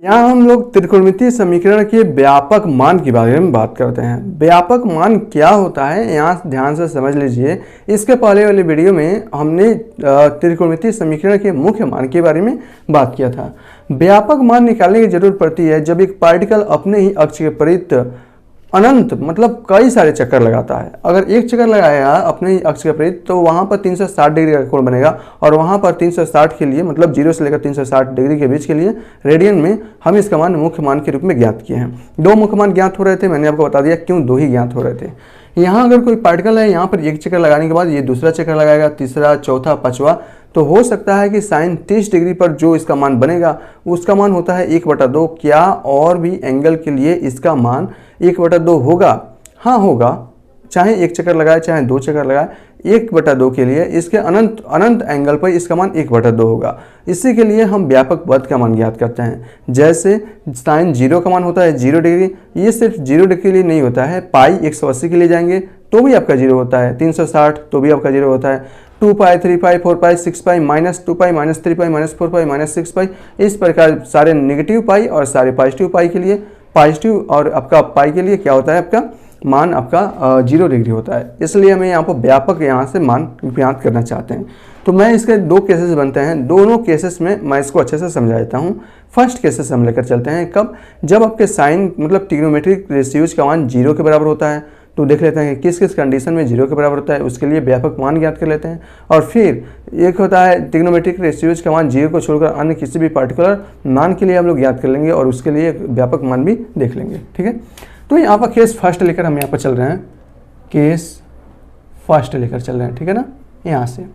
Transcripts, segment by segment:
यहाँ हम लोग त्रिकोणमितीय समीकरण के व्यापक मान के बारे में बात करते हैं। व्यापक मान क्या होता है यहाँ ध्यान से समझ लीजिए। इसके पहले वाले वीडियो में हमने त्रिकोणमितीय समीकरण के मुख्य मान के बारे में बात किया था। व्यापक मान निकालने की जरूरत पड़ती है जब एक पार्टिकल अपने ही अक्ष के विपरीत अनंत मतलब कई सारे चक्कर लगाता है। अगर एक चक्कर लगाया अपने ही अक्ष के विपरीत तो वहाँ पर 360 डिग्री का कोण बनेगा और वहाँ पर 360 के लिए मतलब 0 से लेकर 360 डिग्री के बीच के लिए रेडियन में हम इसका मान मुख्य मान के रूप में ज्ञात किए हैं। दो मुख्य मान ज्ञात हो रहे थे, मैंने आपको बता दिया क्यों दो ही ज्ञात हो रहे थे। यहाँ अगर कोई पार्टिकल है, यहाँ पर एक चक्कर लगाने के बाद ये दूसरा चक्कर लगाएगा, तीसरा, चौथा, पाँचवा, तो हो सकता है कि साइन 30 डिग्री पर जो इसका मान बनेगा उसका मान होता है 1/2। क्या और भी एंगल के लिए इसका मान 1/2 होगा? हाँ होगा, चाहे एक चक्कर लगाए चाहे दो चक्कर लगाए, 1/2 के लिए इसके अनंत एंगल पर इसका मान 1/2 होगा। इसी के लिए हम व्यापक पद का मान ज्ञात करते हैं। जैसे साइन 0 का मान होता है 0 डिग्री, ये सिर्फ 0 डिग्री के लिए नहीं होता है, पाई 180 के लिए जाएंगे तो भी आपका 0 होता है, 360 तो भी आपका 0 होता है, 2 पाई, 3 पाई, 4 पाई, 6 पाई, -2 पाई, -3 पाई, -4 पाई, -6 पाई, इस प्रकार सारे नेगेटिव पाई और सारे पॉजिटिव पाई के लिए, पॉजिटिव और आपका पाई के लिए क्या होता है, आपका मान आपका 0 डिग्री होता है। इसलिए हमें यहाँ पर व्यापक यहाँ से मान ज्ञात करना चाहते हैं। तो मैं इसके दो केसेस बनते हैं, दोनों केसेस में मैं इसको अच्छे से समझा देता हूँ। फर्स्ट केसेस हम लेकर चलते हैं, कब? जब आपके साइन मतलब ट्रिग्नोमेट्रिक रेशियोज का मान 0 के बराबर होता है। तो देख लेते हैं कि किस किस कंडीशन में 0 के बराबर होता है, उसके लिए व्यापक मान ज्ञात कर लेते हैं। और फिर एक होता है ट्रिग्नोमेट्रिक रेशियोज का मान 0 को छोड़कर अन्य किसी भी पार्टिकुलर मान के लिए हम लोग ज्ञात कर लेंगे और उसके लिए व्यापक मान भी देख लेंगे। ठीक है, तो यहाँ पर केस फर्स्ट लेकर हम यहाँ पर चल रहे हैं, केस फर्स्ट लेकर चल रहे हैं। ठीक है ना, यहाँ से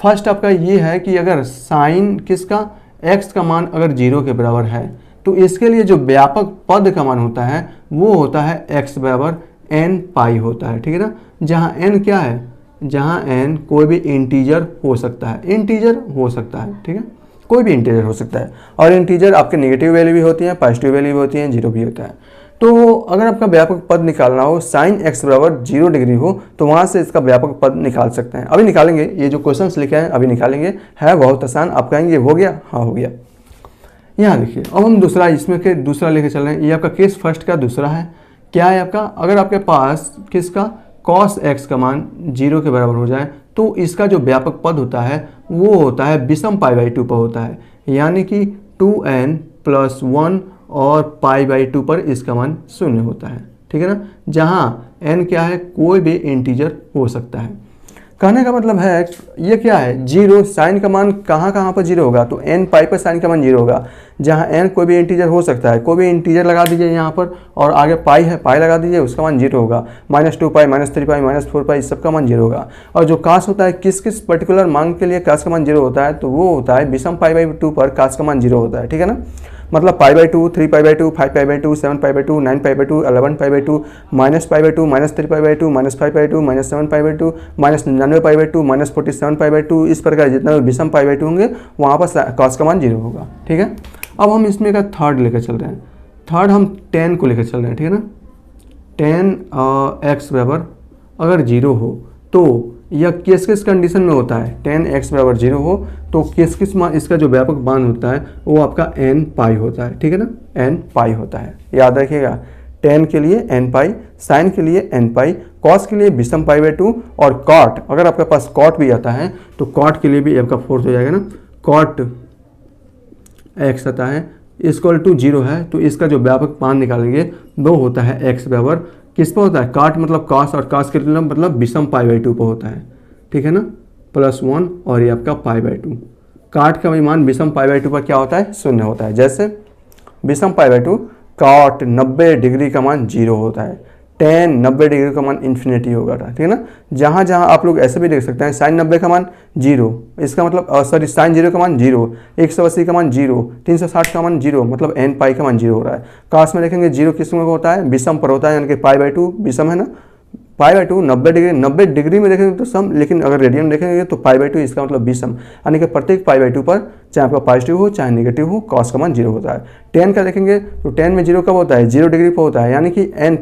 फर्स्ट आपका ये है कि अगर साइन किसका x का मान अगर 0 के बराबर है तो इसके लिए जो व्यापक पद का मान होता है वो होता है x बराबर n पाई होता है। ठीक है ना, जहाँ n क्या है, जहाँ n कोई भी इंटीजर हो सकता है, इंटीजर हो सकता है। ठीक है, कोई भी इंटीजर हो सकता है और इंटीजर आपके नेगेटिव वैल्यू भी होती है, पॉजिटिव वैल्यू भी होती है, 0 भी होता है। तो अगर आपका व्यापक पद निकालना हो, साइन x बराबर 0 डिग्री हो तो वहाँ से इसका व्यापक पद निकाल सकते हैं। अभी निकालेंगे, ये जो क्वेश्चंस लिखे हैं अभी निकालेंगे, है बहुत आसान। आप कहेंगे हो गया, हाँ हो गया। यहाँ देखिए, अब हम दूसरा इसमें के दूसरा लेके चल रहे हैं। ये आपका केस फर्स्ट का दूसरा है। क्या है आपका, अगर आपके पास किसका cos x का मान 0 के बराबर हो जाए तो इसका जो व्यापक पद होता है वो होता है विषम π/2 पर होता है, यानी कि 2n + 1 और π/2 पर इसका मान 0 होता है। ठीक है ना, जहाँ n क्या है, कोई भी इंटीजर हो सकता है। कहने का मतलब है ये क्या है, 0, साइन का मान कहाँ कहाँ पर 0 होगा, तो n पाई पर साइन का मान 0 होगा। जहाँ n कोई भी इंटीजर हो सकता है, कोई भी इंटीजर लगा दीजिए यहाँ पर और आगे पाई है, पाई लगा दीजिए, उसका मान 0 होगा। -2 पाई, -3 पाई, -4 पाई, सबका मान 0 होगा। और जो कास होता है, किस किस पर्टिकुलर मान के लिए कास का मान 0 होता है, तो वो होता है विषम π/2 पर कास का मान 0 होता है। ठीक है ना, मतलब π/2, 3π/2, 5π/2, 7π/2, 9π/2, 11π/2, -π/2, -3π/2, -5π/2, -7π/2, -99π/2, -47π/2, इस प्रकार जितना भी विषम π/2 होंगे वहाँ पर cos का मान 0 होगा। ठीक है, अब हम इसमें का थर्ड लेकर चल रहे हैं। थर्ड हम tan को लेकर चल रहे हैं। ठीक है ना, tan x बराबर अगर 0 हो तो यह किस किस कंडीशन में होता है, tan x बराबर 0 हो तो किस किस मान इसका जो व्यापक मान होता है वो आपका n पाई होता है। ठीक है ना, n पाई होता है, याद रखिएगा। tan के लिए n पाई, साइन के लिए n पाई, cos के लिए विषम π/2 और cot, अगर आपके पास cot भी आता है तो cot के लिए भी आपका फोर्थ हो जाएगा ना, cot x आता है इक्वल टू 0 है तो इसका जो व्यापक मान निकालेंगे वो होता है x बराबर किस पर होता है, काट मतलब cos और cos के मतलब विषम π/2 पर होता है। ठीक है ना, +1 और ये आपका π/2, काट का मान विषम π/2 पर क्या होता है, 0 होता है। जैसे विषम π/2 cot 90 डिग्री का मान 0 होता है, tan 90 डिग्री का मान इन्फिनिटी होगा। ठीक है ना, जहाँ जहाँ आप लोग ऐसे भी देख सकते हैं, साइन 90 का मान 0, इसका मतलब सॉरी साइन 0 का मान 0, 180 का मान 0, 360 का मान 0, मतलब n पाई का मान 0 हो रहा है। कास में देखेंगे 0 किस में होता है, विषम पर होता है, यानी कि π/2 विषम है ना, π/2 90 डिग्री, 90 डिग्री में देखेंगे तो सम, लेकिन अगर रेडियन देखेंगे तो π/2 इसका मतलब विषम, यानी कि प्रत्येक π/2 पर चाहे आपका पॉजिटिव हो चाहे नेगेटिव हो cos का मान 0 होता है। tan का देखेंगे तो tan में 0 कब होता है, 0 डिग्री पर होता है, यानी कि tan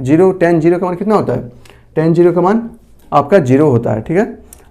0 का मान कितना होता है, tan 0 का मान आपका 0 होता है। ठीक है,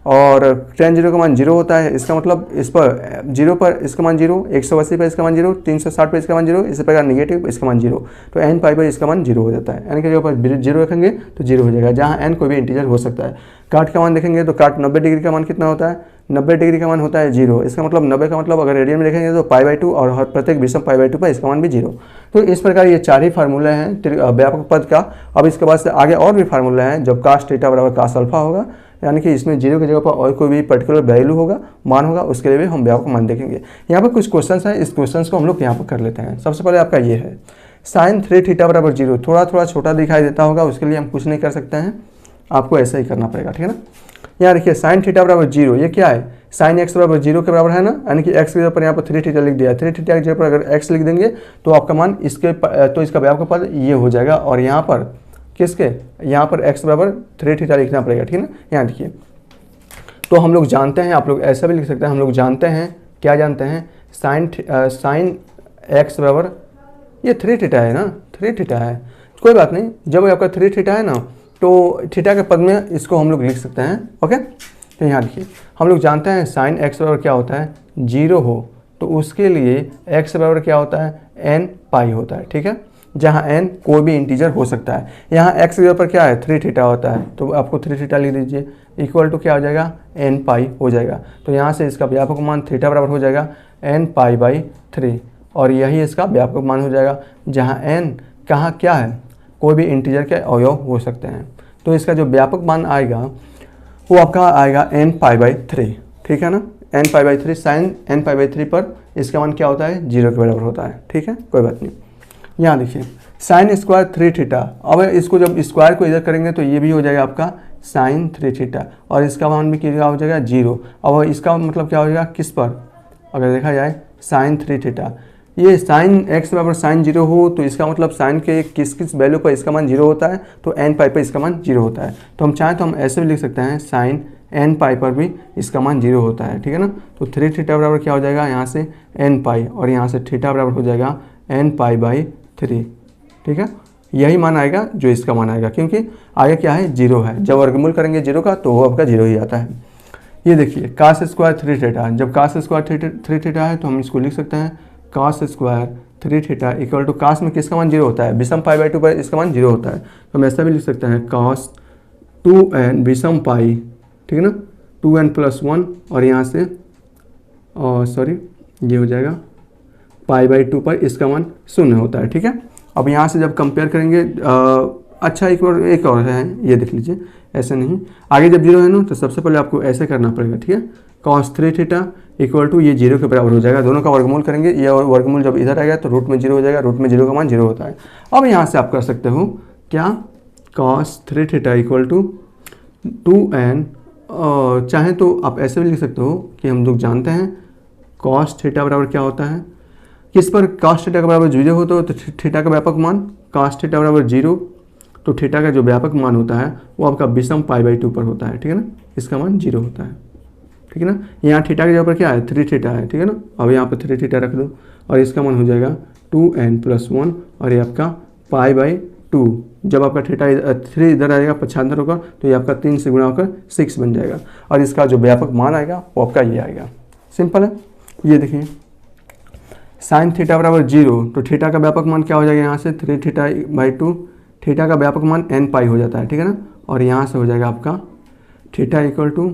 और tan 0 का मान 0 होता है, इसका मतलब इस पर 0 पर इसका मान 0, 180 पर इसका मान 0, 360 पर इसका मान 0, इसी प्रकार नेगेटिव इसका मान 0, तो n पाई पर इसका मान 0 हो जाता है। n के ऊपर 0 रखेंगे तो 0 हो जाएगा, जहाँ n कोई भी इंटीजर हो सकता है। काट का मान देखेंगे तो काट 90 डिग्री का मान कितना होता है, 90 डिग्री का मान होता है 0, इसका मतलब 90 का मतलब अगर रेडियन में देखेंगे तो π/2 और हर प्रत्येक विषम π/2 पर इसका मान भी 0। तो इस प्रकार ये 4 ही फार्मूले हैं व्यापक पद का। अब इसके बाद से आगे और भी फार्मूला हैं, जब cos थीटा बराबर cos अल्फा होगा, यानी कि इसमें 0 की जगह पर और कोई भी पर्टिकुलर वैल्यू होगा, मान होगा, उसके लिए भी हम व्यापक मान देखेंगे। यहाँ पर कुछ क्वेश्चंस हैं, इस क्वेश्चंस को हम लोग यहाँ पर कर लेते हैं। सबसे पहले आपका ये है sin 3 थीटा बराबर 0, थोड़ा छोटा दिखाई देता होगा, उसके लिए हम कुछ नहीं कर सकते हैं, आपको ऐसा ही करना पड़ेगा, ठीक है ना। यहाँ देखिए sin थीटा बराबर 0, ये क्या है, sin x बराबर 0 के बराबर है ना, यानी कि x की जगह पर यहाँ पर 3 थीटा लिख दिया, 3 थीटा की जगह पर अगर x लिख देंगे तो आपका मान तो इसका व्यापक पद ये हो जाएगा, और यहाँ पर किसके, यहाँ पर x बराबर 3 थीटा लिखना पड़ेगा, ठीक है ना। यहाँ देखिए, तो हम लोग जानते हैं, आप लोग ऐसा भी लिख सकते हैं, हम लोग जानते हैं, क्या जानते हैं, sin x बराबर ये 3 थीटा है ना, 3 थीटा है, कोई बात नहीं, जब आपका 3 थीटा है ना तो थीटा के पद में इसको हम लोग लिख सकते हैं, ओके। तो यहाँ देखिए, हम लोग जानते हैं sin x बराबर क्या होता है, 0 हो तो उसके लिए x बराबर क्या होता है, n पाई होता है, ठीक है, जहाँ n कोई भी इंटीजर हो सकता है। यहाँ x की जगह पर क्या है, 3 थीटा होता है, तो आपको 3 थीटा लिख दीजिए, इक्वल टू क्या हो जाएगा, n पाई हो जाएगा। तो यहाँ से इसका व्यापक मान थीटा बराबर हो जाएगा n π/3, और यही इसका व्यापक मान हो जाएगा, जहाँ n कहाँ क्या है, कोई भी इंटीजर के अवयव हो सकते हैं। तो इसका जो व्यापक मान आएगा वो आपका आएगा n π/3, ठीक है ना, n π/3 sin n π/3 पर इसका मान क्या होता है, 0 के बराबर होता है, ठीक है, कोई बात नहीं। यहाँ देखिए sin स्क्वायर 3 थीटा, अब इसको जब स्क्वायर को इधर करेंगे तो ये भी हो जाएगा आपका sin 3 थीटा, और इसका मान भी क्या हो जाएगा, 0। अब इसका मतलब क्या हो जाएगा, किस पर अगर देखा जाए, sin 3 थीटा, ये sin x बराबर sin 0 हो तो इसका मतलब sin के किस वैल्यू पर इसका मान 0 होता है, तो n पाई पर इसका मान 0 होता है। तो हम चाहें तो हम ऐसे भी लिख सकते हैं, sin n पाई पर भी इसका मान 0 होता है, ठीक है ना। तो 3 थीटा बराबर क्या हो जाएगा, यहाँ से n पाई, और यहाँ से थीटा बराबर हो जाएगा n π/3, ठीक है, यही मान आएगा जो इसका मान आएगा, क्योंकि आगे क्या है, 0 है, जब वर्गमूल करेंगे 0 का तो वो आपका 0 ही आता है। ये देखिए cos स्क्वायर 3 थीटा, जब cos स्क्वायर 3 थीटा है तो हम इसको लिख सकते हैं cos square 3 theta equal to, cos में किसका मान 0 होता है, विषम π/2 पर इसका मान 0 होता है, तो हम ऐसा भी लिख सकते हैं cos 2n विषम पाई, ठीक है ना, 2n + 1, और यहाँ से सॉरी ये हो जाएगा π/2 पर इसका मान 0 होता है, ठीक है। अब यहाँ से जब कंपेयर करेंगे, अच्छा एक और है, ये देख लीजिए, ऐसे नहीं, आगे जब 0 है ना तो सबसे पहले आपको ऐसे करना पड़ेगा, ठीक है, cos 3 थीटा इक्वल टू ये 0 के बराबर हो जाएगा, दोनों का वर्गमूल करेंगे, ये वर्गमूल जब इधर आएगा तो रूट में 0 हो जाएगा, रूट में 0 का मान 0 होता है। अब यहाँ से आप कर सकते हो क्या, cos 3 theta equal to 2n, चाहे तो आप ऐसे भी लिख सकते हो कि हम लोग जानते हैं cos थीटा बराबर क्या होता है, किस पर cos थीटा का बराबर 0 हो तो थीटा का व्यापक मान, cos थीटा बराबर 0, तो थीटा का जो व्यापक मान होता है वो आपका विषम π/2 पर होता है, ठीक है ना, इसका मान 0 होता है, ठीक है ना। यहाँ थीटा के जगह पर क्या है, 3 थीटा है, ठीक है ना, अब यहाँ पर 3 थीटा रख दो, और इसका मान हो जाएगा 2n + 1, और ये आपका π/2, जब आपका थीटा 3 इधर आएगा, पक्षांतर होगा, तो ये आपका 3 से गुणा होकर 6 बन जाएगा, और इसका जो व्यापक मान आएगा वो आपका ये आएगा। सिंपल है। ये देखिए sin थीटा बराबर 0, तो थीटा का व्यापक मान क्या हो जाएगा, यहाँ से 3 θ/2, थीटा का व्यापक मान n पाई हो जाता है, ठीक है ना, और यहाँ से हो जाएगा आपका थीटा इक्वल टू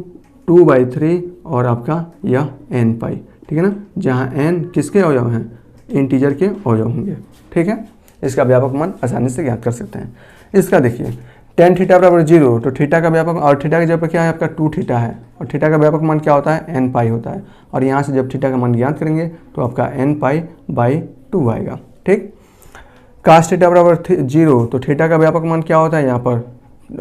2/3 और आपका यह n पाई, ठीक है ना, जहाँ n किसके अवयव हैं, इंटीजर के अवयव होंगे, ठीक है। इसका व्यापक मान आसानी से ज्ञात कर सकते हैं। इसका देखिए tan थीटा बराबर 0, तो थीटा का व्यापक, और थीटा की जगह पर क्या है आपका 2 थीटा है, और थीटा का व्यापक मान क्या होता है, n पाई होता है, और यहाँ से जब थीटा का मान ज्ञात करेंगे तो आपका n π/2 आएगा, ठीक। cos थीटा बराबर 0, तो थीटा का व्यापक मान क्या होता है, यहाँ पर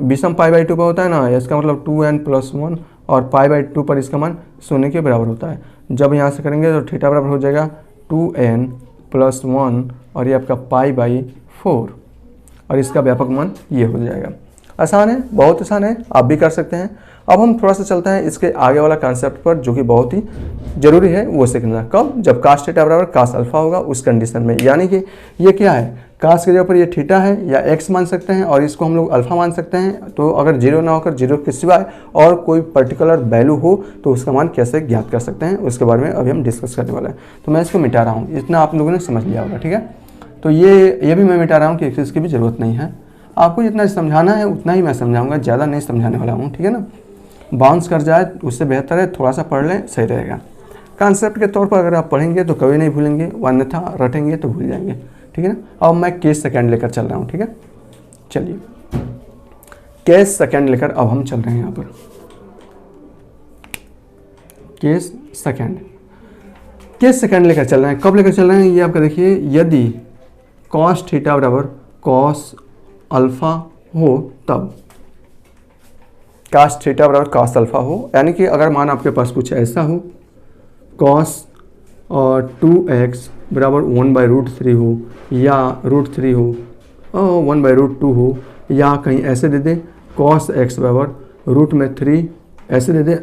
विषम π/2 पर होता है ना, इसका मतलब 2n + 1, और π/2 पर इसका मान 0 के बराबर होता है। जब यहाँ से करेंगे तो थीटा बराबर हो जाएगा 2n + 1, और ये आपका π/4, और इसका व्यापक मान ये हो जाएगा। आसान है, बहुत आसान है, आप भी कर सकते हैं। अब हम थोड़ा सा चलता है इसके आगे वाला कॉन्सेप्ट पर, जो कि बहुत ही जरूरी है वो सीखना। कब? जब कास थीटा बराबर कास अल्फा होगा उस कंडीशन में, यानी कि ये क्या है, कास के जगह पर ये थीटा है या एक्स मान सकते हैं और इसको हम लोग अल्फा मान सकते हैं। तो अगर जीरो ना होकर जीरो के सिवाय और कोई पर्टिकुलर वैल्यू हो तो उसका मान कैसे ज्ञात कर सकते हैं, उसके बारे में अभी हम डिस्कस करने वाले हैं। तो मैं इसको मिटा रहा हूँ, इतना आप लोगों ने समझ लिया होगा, ठीक है। तो ये भी मैं मिटा रहा हूँ कि इसकी भी ज़रूरत नहीं है। आपको जितना समझाना है उतना ही मैं समझाऊंगा, ज़्यादा नहीं समझाने वाला हूँ, ठीक है ना। बाउंस कर जाए उससे बेहतर है थोड़ा सा पढ़ लें, सही रहेगा। कॉन्सेप्ट के तौर पर अगर आप पढ़ेंगे तो कभी नहीं भूलेंगे, अन्यथा रटेंगे तो भूल जाएंगे, ठीक है ना। अब मैं केस सेकंड लेकर चल रहा हूँ, ठीक है। चलिए केस सेकंड लेकर अब हम चल रहे हैं यहाँ पर। केस सेकंड लेकर चल रहे हैं। कब लेकर चल रहे हैं ये आपका देखिए, यदि कॉस थीटा बराबर कॉस अल्फा हो तब, कास थीटा बराबर कास अल्फा हो, यानी कि अगर मान आपके पास कुछ ऐसा हो, कॉस और 2x बराबर 1/√3 हो या √3 हो और 1/√2 हो, या कहीं ऐसे दे दें cos x बराबर √3 ऐसे दे दें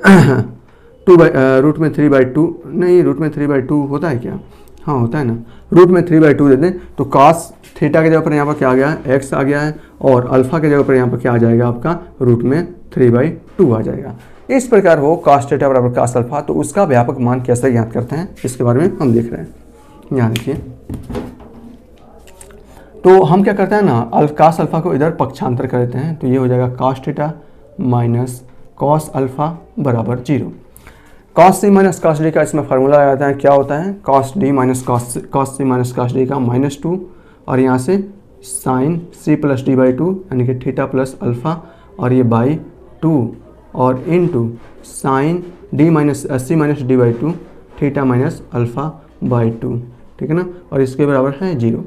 √3/2, नहीं √3/2 होता है क्या, हाँ होता है ना, √3/2 दे दें तो cos थीटा के जगह पर यहाँ पर क्या आ गया है, x आ गया है, और अल्फा के जगह पर यहाँ पर क्या आ जाएगा आपका √3/2 आ जाएगा। इस प्रकार हो cos थीटा बराबर cos अल्फा, तो उसका व्यापक मान कैसे ज्ञात करते हैं इसके बारे में हम देख रहे हैं। यहाँ देखिए, तो हम क्या करते हैं ना, cos अल्फा को इधर पक्षांतर कर देते हैं, तो ये हो जाएगा cos theta minus cos alpha बराबर 0। cos c minus cos d का इसमें फार्मूला लगाते हैं, क्या होता है, cos d minus cos c minus cos d का -2, और यहाँ से sin c प्लस d/2 यानी कि थीटा प्लस अल्फा, और ये बाई 2 और into sine D minus c minus d/2 theta minus alpha by 2, ठीक है ना, और इसके बराबर है 0।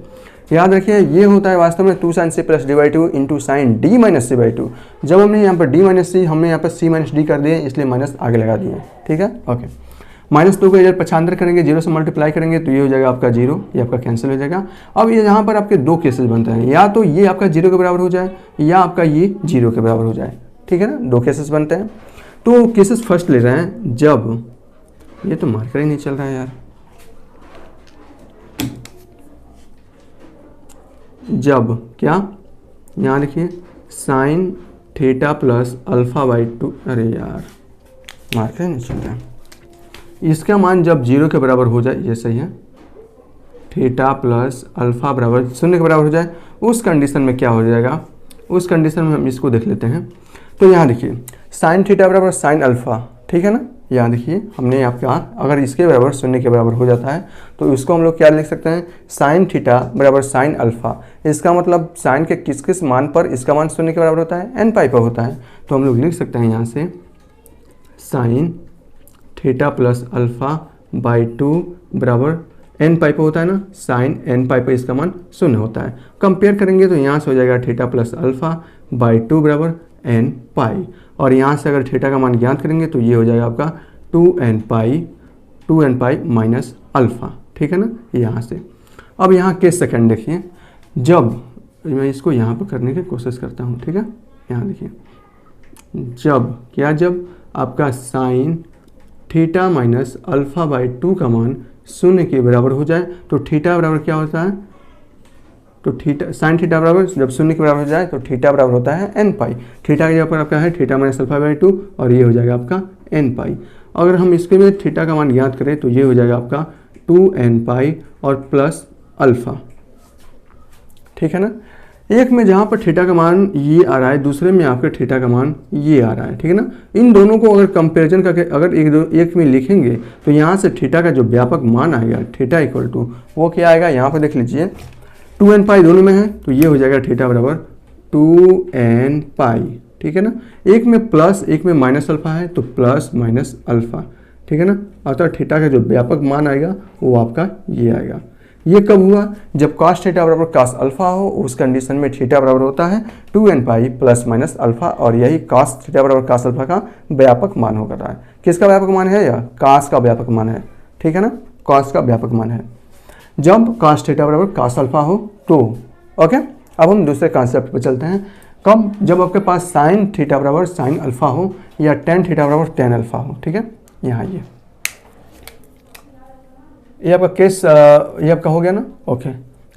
याद रखिए ये होता है वास्तव में 2 sin c plus d/2 into sine D minus c/2। जब हमने यहाँ पर d माइनस c, हमने यहाँ पर c माइनस डी कर दिए, इसलिए माइनस आगे लगा दिए, ठीक है, ओके। -2 को इधर पक्षांतर करेंगे, 0 से मल्टीप्लाई करेंगे तो ये हो जाएगा आपका 0, ये आपका कैंसिल हो जाएगा। अब ये यहाँ पर आपके दो केसेस बनते हैं, या तो ये आपका 0 के बराबर हो जाए या आपका ये 0 के बराबर हो जाए, ठीक है ना, दो केसेस बनते हैं। तो केसेस फर्स्ट ले रहे हैं, जब ये तो मार्कर ही नहीं चल रहा है यार, जब क्या, यहाँ देखिए sine theta plus alpha by 2, अरे यार मार्कर ही नहीं चल रहा है, इसका मान जब 0 के बराबर हो जाए, ये सही है, थीटा प्लस अल्फा बराबर 0 के बराबर हो जाए, उस कंडीशन में क्या हो जाएगा, उस कंडीशन में हम इसको देख लेते हैं। तो यहाँ देखिए साइन थीटा बराबर साइन अल्फा, ठीक है ना, यहाँ देखिए हमने आपका अगर इसके बराबर 0 के बराबर हो जाता है तो इसको हम लोग क्या लिख सकते हैं, साइन थीटा बराबर साइन अल्फा। इसका मतलब साइन के किस किस मान पर इसका मान 0 के बराबर होता है, n पाई पर होता है, तो हम लोग लिख सकते हैं यहाँ से sine theta plus alpha by 2 बराबर n पाई पर होता है ना, साइन n पाई पर इसका मान 0 होता है। कंपेयर करेंगे तो यहाँ से हो जाएगा थीटा प्लस अल्फा बाई 2 बराबर n पाई, और यहाँ से अगर थीटा का मान ज्ञात करेंगे तो ये हो जाएगा आपका 2n पाई माइनस अल्फा, ठीक है ना, यहाँ से। अब यहाँ केस सेकंड देखिए, जब मैं इसको यहाँ पर करने की कोशिश करता हूँ, ठीक है, यहाँ देखिए, जब क्या, जब आपका sine theta minus alpha by 2 का मान 0 के बराबर हो जाए तो थीटा बराबर क्या होता है, तो थीटा साइन थीटा बराबर जब 0 के बराबर हो जाए तो थीटा बराबर होता है n पाई। थीटा के जगह पर आपका है थीटा माइनस अल्फा बाई 2 और ये हो जाएगा आपका n पाई। अगर हम इसके में थीटा का मान ज्ञात करें तो ये हो जाएगा आपका 2n पाई और प्लस अल्फा, ठीक है ना। एक में जहाँ पर थीटा का मान ये आ रहा है, दूसरे में आपके थीटा का मान ये आ रहा है, ठीक है ना। इन दोनों को अगर कंपेरिजन करके अगर एक में लिखेंगे तो यहाँ से थीटा का जो व्यापक मान आएगा, थीटा इक्वल टू वो क्या आएगा, यहाँ पर देख लीजिए 2n पाई दोनों में है तो ये हो जाएगा थीटा बराबर 2n पाई, ठीक है ना। एक में प्लस एक में माइनस अल्फा है तो प्लस माइनस अल्फा, ठीक है ना। अतः थीटा का जो व्यापक मान आएगा वो आपका ये आएगा। ये कब हुआ, जब cos थीटा बराबर cos अल्फा हो, उस कंडीशन में थीटा बराबर होता है 2n pi plus minus alpha, और यही cos थीटा बराबर cos अल्फा का व्यापक मान होता है। किसका व्यापक मान है, यह cos का व्यापक मान है, ठीक है ना, cos का व्यापक मान है जब cos थीटा बराबर cos अल्फा हो तो। ओके, अब हम दूसरे कॉन्सेप्ट पर चलते हैं। कब? जब आपके पास साइन थीटा बराबर साइन अल्फा हो या टेन थीटा बराबर टेन अल्फा हो। ठीक है, यहाँ ये आपका केस ये आपका हो गया ना। ओके,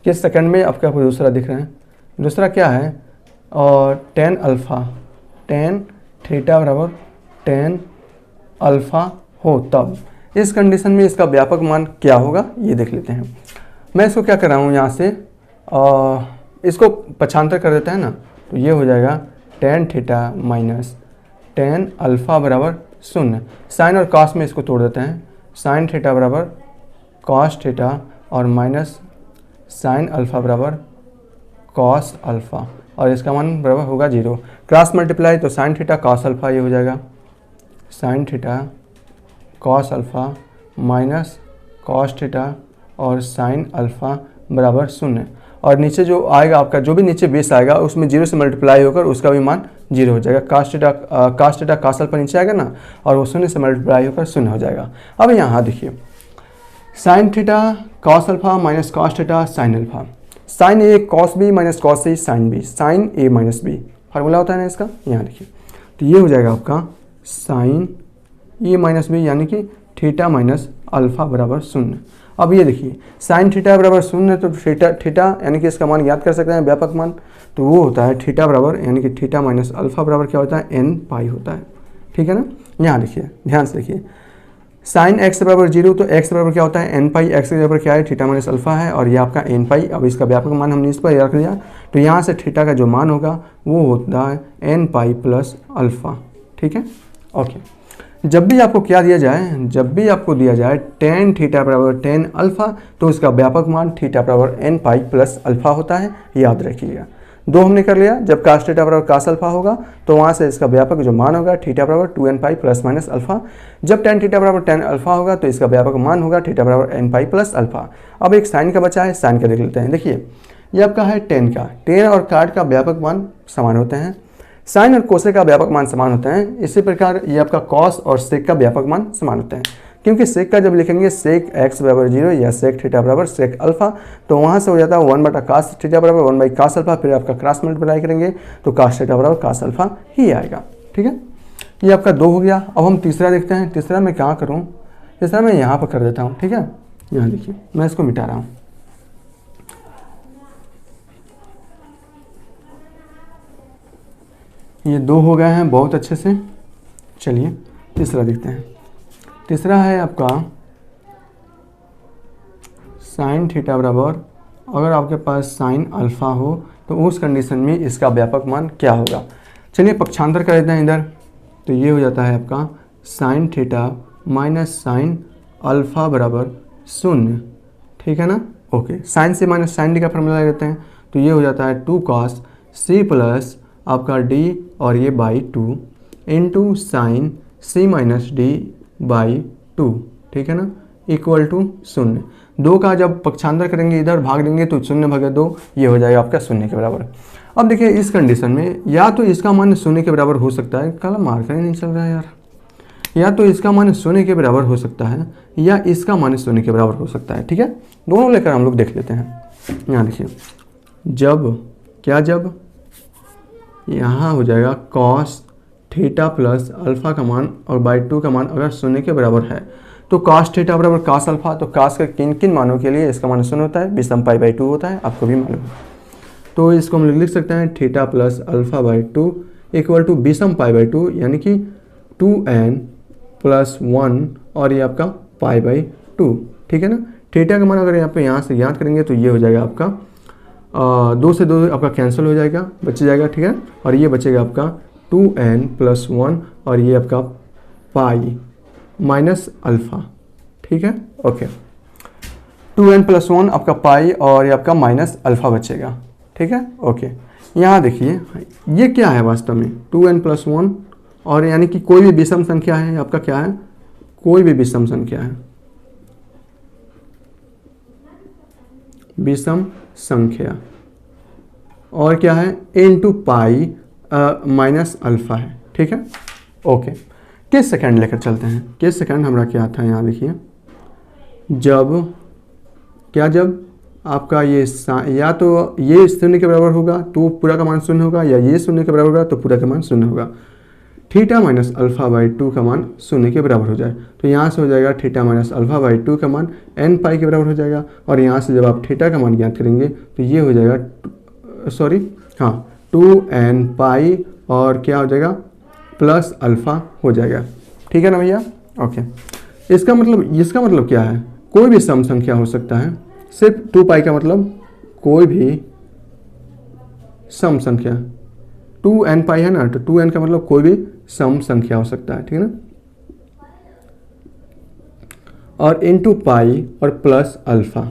केस सेकंड में आपका दूसरा दिख रहा है। दूसरा क्या है? और टेन अल्फा, टेन थीटा बराबर टेन अल्फा हो, तब इस कंडीशन में इसका व्यापक मान क्या होगा ये देख लेते हैं। मैं इसको क्या कर रहा हूँ यहाँ से इसको पक्षांतर कर देता है ना, तो ये हो जाएगा tan theta minus tan alpha बराबर शून्य। साइन और कॉस में इसको तोड़ देते हैं, साइन थीटा बराबर कॉस थीटा और माइनस साइन अल्फा बराबर कॉस अल्फा, और इसका मान बराबर होगा 0। क्रॉस मल्टीप्लाई तो साइन थीटा कॉस अल्फा ये हो जाएगा, sign theta cos alpha minus cos theta और साइन अल्फा बराबर शून्य। और नीचे जो आएगा आपका, जो भी नीचे बेस आएगा उसमें 0 से मल्टीप्लाई होकर उसका भी मान 0 हो जाएगा। कॉस थीटा कॉस अल्फा नीचे आएगा ना, और वो शून्य से मल्टीप्लाई होकर शून्य हो जाएगा। अब यहाँ देखिए, sine theta cos alpha minus cos theta sine alpha, sine A cos B minus cos A sine B, sine A minus B formula होता है ना इसका। यहाँ देखिए, तो ये हो जाएगा आपका साइन ए माइनस बी, यानी कि थीटा माइनस अल्फा बराबर शून्य। अब ये देखिए, साइन थीटा बराबर शून्य, तो थीटा यानी कि इसका मान याद कर सकते हैं व्यापक मान, तो वो होता है थीटा बराबर यानी कि थीटा माइनस अल्फा बराबर क्या होता है? एन पाई होता है। ठीक है ना। यहाँ देखिए, ध्यान से देखिए, साइन एक्स बराबर 0, तो एक्स बराबर क्या होता है? एन पाई। एक्स बराबर क्या है? थीटा माइनस अल्फा है, और ये आपका एन पाई। अब इसका व्यापक मान हमने इस पर रख लिया, तो यहाँ से थीटा का जो मान होगा वो होता है एन पाई प्लस अल्फा। ठीक है, ओके। जब भी आपको क्या दिया जाए, जब भी आपको दिया जाए टेन थीटा बराबर टेन अल्फा, तो इसका व्यापक मान थीटा बराबर एन पाई प्लस अल्फा होता है, याद रखिएगा। दो हमने कर लिया। जब कास थीटा बराबर कास अल्फा होगा तो वहाँ से इसका व्यापक जो मान होगा थीटा बराबर 2n pi plus minus alpha. जब टेन थीटा बराबर टेन अल्फा होगा तो इसका व्यापक मान होगा थीटा बराबर एन पाई प्लस अल्फा। अब एक साइन का बचा है, साइन का देख लेते हैं। देखिए, ये आपका है टेन का, टेन और काट का व्यापक मान समान होते हैं, साइन और कोसेक का व्यापक मान समान होते हैं। इसी प्रकार ये आपका कॉस और सेक का व्यापक मान समान होते हैं, क्योंकि सेक का जब लिखेंगे सेक एक्स बराबर 0 या सेक थीटा बराबर सेक अल्फा, तो वहाँ से हो जाता है 1 बटा कास थीटा बराबर 1 बाई कास अल्फा, फिर आपका क्रॉस मल्टीप्लाई करेंगे तो कास थीटा बराबर कास अल्फा ही आएगा। ठीक है, ये आपका 2 हो गया। अब हम तीसरा देखते हैं। तीसरा मैं क्या करूँ? तीसरा मैं यहाँ पर कर देता हूँ। ठीक है, यहाँ देखिए, मैं इसको मिटा रहा हूँ। ये 2 हो गए हैं बहुत अच्छे से। चलिए तीसरा देखते हैं। तीसरा है आपका साइन थीटा बराबर, अगर आपके पास साइन अल्फा हो तो उस कंडीशन में इसका व्यापक मान क्या होगा। चलिए पक्षांतर कर देते हैं इधर, तो ये हो जाता है आपका sine theta minus sine alpha बराबर 0। ठीक है ना। ओके, साइन से माइनस साइन डी का फॉर्मूला लेते हैं, तो ये हो जाता है 2 कॉस सी प्लस आपका डी और ये by 2 into sine C minus D by 2। ठीक है ना, इक्वल टू 0। 2 का जब पक्षांतर करेंगे इधर भाग देंगे तो 0 भागे 2, ये हो जाएगा आपका 0 के बराबर। अब देखिए, इस कंडीशन में या तो इसका मान 0 के बराबर हो सकता है, कल मार्कर ही नहीं चल रहा है यार, या तो इसका मान 0 के बराबर हो सकता है या इसका मान 0 के बराबर हो सकता है। ठीक है, दोनों लेकर हम लोग देख लेते हैं। यहाँ देखिए, जब यहाँ हो जाएगा कॉस थीटा प्लस अल्फा का मान और बाई 2 का मान अगर 0 के बराबर है, तो कॉस थीटा बराबर कॉस अल्फा, तो कॉस के किन किन मानों के लिए इसका मान 0 होता है? विषम पाई बाई 2 होता है, आपको भी मालूम है। तो इसको हम लिख सकते हैं theta plus alpha by 2 equal to विषम पाई बाई 2, यानी कि 2n प्लस 1 और ये आपका पाई बाई 2। ठीक है ना। थीटा का मान अगर यहाँ से याद करेंगे तो ये हो जाएगा आपका 2 से 2 आपका कैंसिल हो जाएगा, बच जाएगा। ठीक है, और ये बचेगा आपका 2n प्लस 1 और ये आपका पाई माइनस अल्फा। ठीक है, ओके, 2n प्लस 1 आपका पाई और ये आपका माइनस अल्फा बचेगा। ठीक है, ओके। यहाँ देखिए, ये क्या है वास्तव में 2n प्लस 1, और यानी कि कोई भी विषम संख्या है आपका, क्या है? कोई भी विषम संख्या है, विषम संख्या, और क्या है? इंटू पाई माइनस अल्फा है। ठीक है, ओके। केस सेकंड लेकर चलते हैं। केस सेकंड हमारा क्या था? यहाँ देखिए, जब आपका ये या तो ये शून्य के बराबर होगा तो पूरा का मान शून्य होगा, या ये शून्य के बराबर होगा तो पूरा का मान शून्य होगा। थीटा माइनस अल्फा बाई 2 का मान शून्य के बराबर हो जाए तो यहाँ से हो जाएगा थीटा माइनस अल्फा बाई 2 का मान n पाई के बराबर हो जाएगा। और यहाँ से जब आप थीटा का मान ज्ञात करेंगे तो ये हो जाएगा 2n पाई और क्या हो जाएगा प्लस अल्फ़ा हो जाएगा। ठीक है ना भैया? ओके, इसका मतलब क्या है? कोई भी सम संख्या हो सकता है। सिर्फ 2 पाई का मतलब कोई भी सम संख्या, 2n पाई है ना, तो 2n का मतलब कोई भी सम संख्या हो सकता है। ठीक है ना? और इनटू पाई और प्लस अल्फा,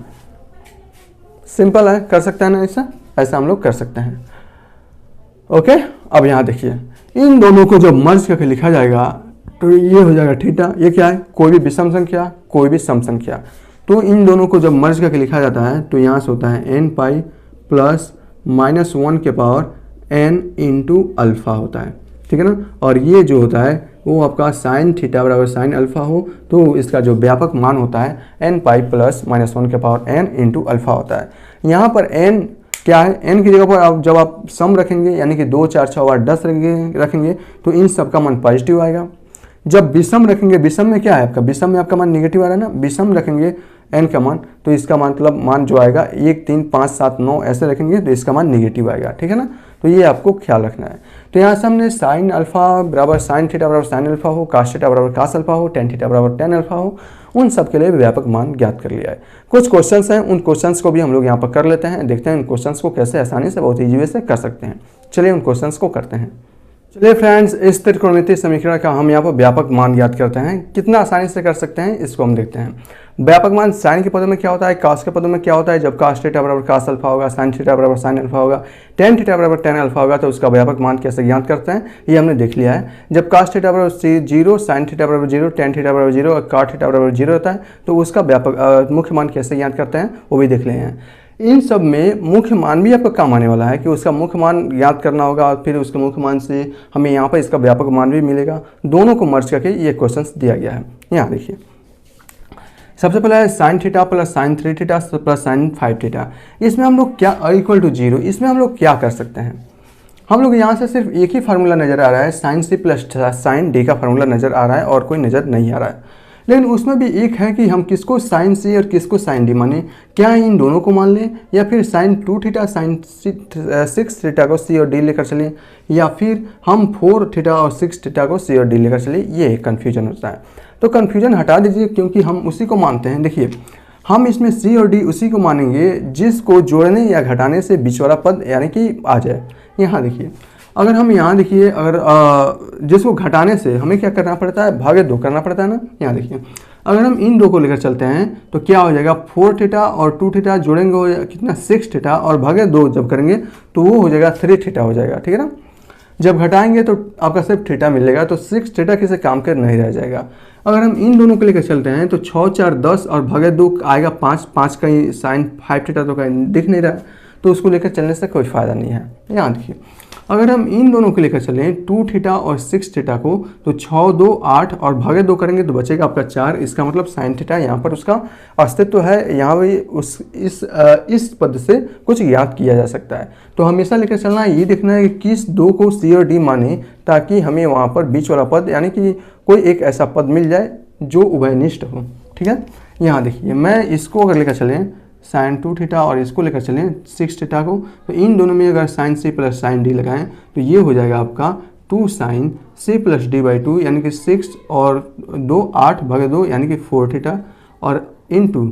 सिंपल है, कर सकते हैं ना ऐसा हम लोग कर सकते हैं। ओके, अब यहाँ देखिए इन दोनों को जब मर्ज करके लिखा जाएगा तो ये हो जाएगा थीटा। ये क्या है? कोई भी विषम संख्या, कोई भी सम संख्या। तो इन दोनों को जब मर्ज करके लिखा जाता है तो यहाँ से होता है n पाई प्लस -1 के पावर n इंटू अल्फ़ा होता है। ठीक है ना? और ये जो होता है वो आपका साइन थीटा बराबर साइन अल्फ़ा हो तो इसका जो व्यापक मान होता है n पाई प्लस -1 के पावर n इंटू अल्फ़ा होता है। यहाँ पर n क्या है? n की जगह पर आप जब आप सम रखेंगे यानी कि 2 4 6 8 10 रखेंगे तो इन सब का मान पॉजिटिव आएगा। जब विषम रखेंगे, विषम में क्या है आपका? विषम में आपका मान निगेटिव आ रहा है ना। विषम रखेंगे n का मान तो इसका मतलब मान जो आएगा 1 3 5 7 9 ऐसे रखेंगे तो इसका मान निगेटिव आएगा। ठीक है ना? तो ये आपको ख्याल रखना है। तो यहाँ से हमने साइन अल्फा बराबर साइन थीटा बराबर साइन अल्फा हो, कास थीटा बराबर कास अल्फा हो, टेन थीटा बराबर टेन अल्फा हो, उन सब के लिए व्यापक मान ज्ञात कर लिया है। कुछ क्वेश्चंस हैं, उन क्वेश्चंस को भी हम लोग यहाँ पर कर लेते हैं, देखते हैं उन क्वेश्चंस को कैसे आसानी से बहुत ईजी वे से कर सकते हैं। चलिए उन क्वेश्चंस को करते हैं। चलिए फ्रेंड्स, इस त्रिकोणमितीय समीकरण का हम यहाँ पर व्यापक मान ज्ञात करते हैं। कितना आसानी से कर सकते हैं इसको हम देखते हैं। व्यापक मान साइन के पदों में क्या होता है, कास के पदों में क्या होता है। जब कास थीटा बराबर कास अल्फा होगा, साइन थीटा बराबर साइन अल्फा होगा, टेन थीटा बराबर टेन अल्फा होगा तो उसका व्यापक मान कैसे ज्ञात करते हैं ये हमने देख लिया है। जब कास थीटा बराबर 0, साइन थीटा बराबर 0, टेन थीटा बराबर 0 और काट थीटा बराबर 0 होता है तो उसका व्यापक मुख्य मान कैसे ज्ञात करते हैं वो भी देख लिए हैं। इन सब में मुख्य मान भी आपका काम आने वाला है कि उसका मुख्य मान ज्ञात करना होगा और फिर उसके मुख्य मान से हमें यहाँ पर इसका व्यापक मान भी मिलेगा। दोनों को मर्ज करके ये क्वेश्चन दिया गया है। यहाँ देखिए सबसे पहला है sine theta plus sign 3 theta plus sign 5 theta. इसमें हम लोग क्या इक्वल टू 0, इसमें हम लोग क्या कर सकते हैं? हम लोग यहाँ से सिर्फ एक ही फार्मूला नज़र आ रहा है, sine C plus sine D का फार्मूला नज़र आ रहा है और कोई नज़र नहीं आ रहा है। लेकिन उसमें भी एक है कि हम किसको साइन सी और किसको साइन डी माने। क्या इन दोनों को मान लें या फिर साइन 2 थीटा साइन 6 थीटा को सी और डी लेकर चलें, या फिर हम 4 थीटा और 6 थीटा को सी और डी लेकर चलें। ये कन्फ्यूजन होता है। तो कन्फ्यूजन हटा दीजिए क्योंकि हम उसी को मानते हैं। देखिए हम इसमें सी और डी उसी को मानेंगे जिसको जोड़ने या घटाने से बीच वाला पद यानी कि आ जाए। यहाँ देखिए अगर हम यहाँ देखिए अगर जिसको घटाने से हमें क्या करना पड़ता है, भागे 2 करना पड़ता है ना। यहाँ देखिए अगर हम इन 2 को लेकर चलते हैं तो क्या हो जाएगा 4 थीटा और 2 थीटा जोड़ेंगे हो जाएगा कितना 6 थीटा और भागे 2 जब करेंगे तो वो हो जाएगा 3 थीटा हो जाएगा। ठीक है ना? जब घटाएंगे तो आपका सिर्फ थीटा मिलेगा तो 6 थीटा किसी काम कर नहीं रह जाएगा। अगर हम इन दोनों को लेकर चलते हैं तो 6 4 10 और भागे 2 आएगा 5, 5 कहीं साइन 5 थीटा तो कहीं दिख नहीं रहा तो उसको लेकर चलने से कोई फ़ायदा नहीं है। यहाँ देखिए अगर हम इन दोनों को लेकर चलें 2 थीटा और 6 थीटा को तो 6 2 8 और भागे 2 करेंगे तो बचेगा आपका 4। इसका मतलब साइन थीटा यहाँ पर उसका अस्तित्व है। यहाँ भी इस पद से कुछ ज्ञात किया जा सकता है। तो हमेशा लेकर चलना है, ये देखना है कि किस 2 को सी और डी माने ताकि हमें वहाँ पर बीच वाला पद यानी कि कोई एक ऐसा पद मिल जाए जो उभयनिष्ठ हो। ठीक है? यहाँ देखिए मैं इसको अगर लेकर चलें साइन 2 थीटा और इसको लेकर चलें 6 थीटा को तो इन दोनों में अगर sine C plus sine D लगाएं तो ये हो जाएगा आपका 2 sine C plus D by 2 यानी कि 6 और 2 8 भागे 2 यानी कि 4 थीटा और into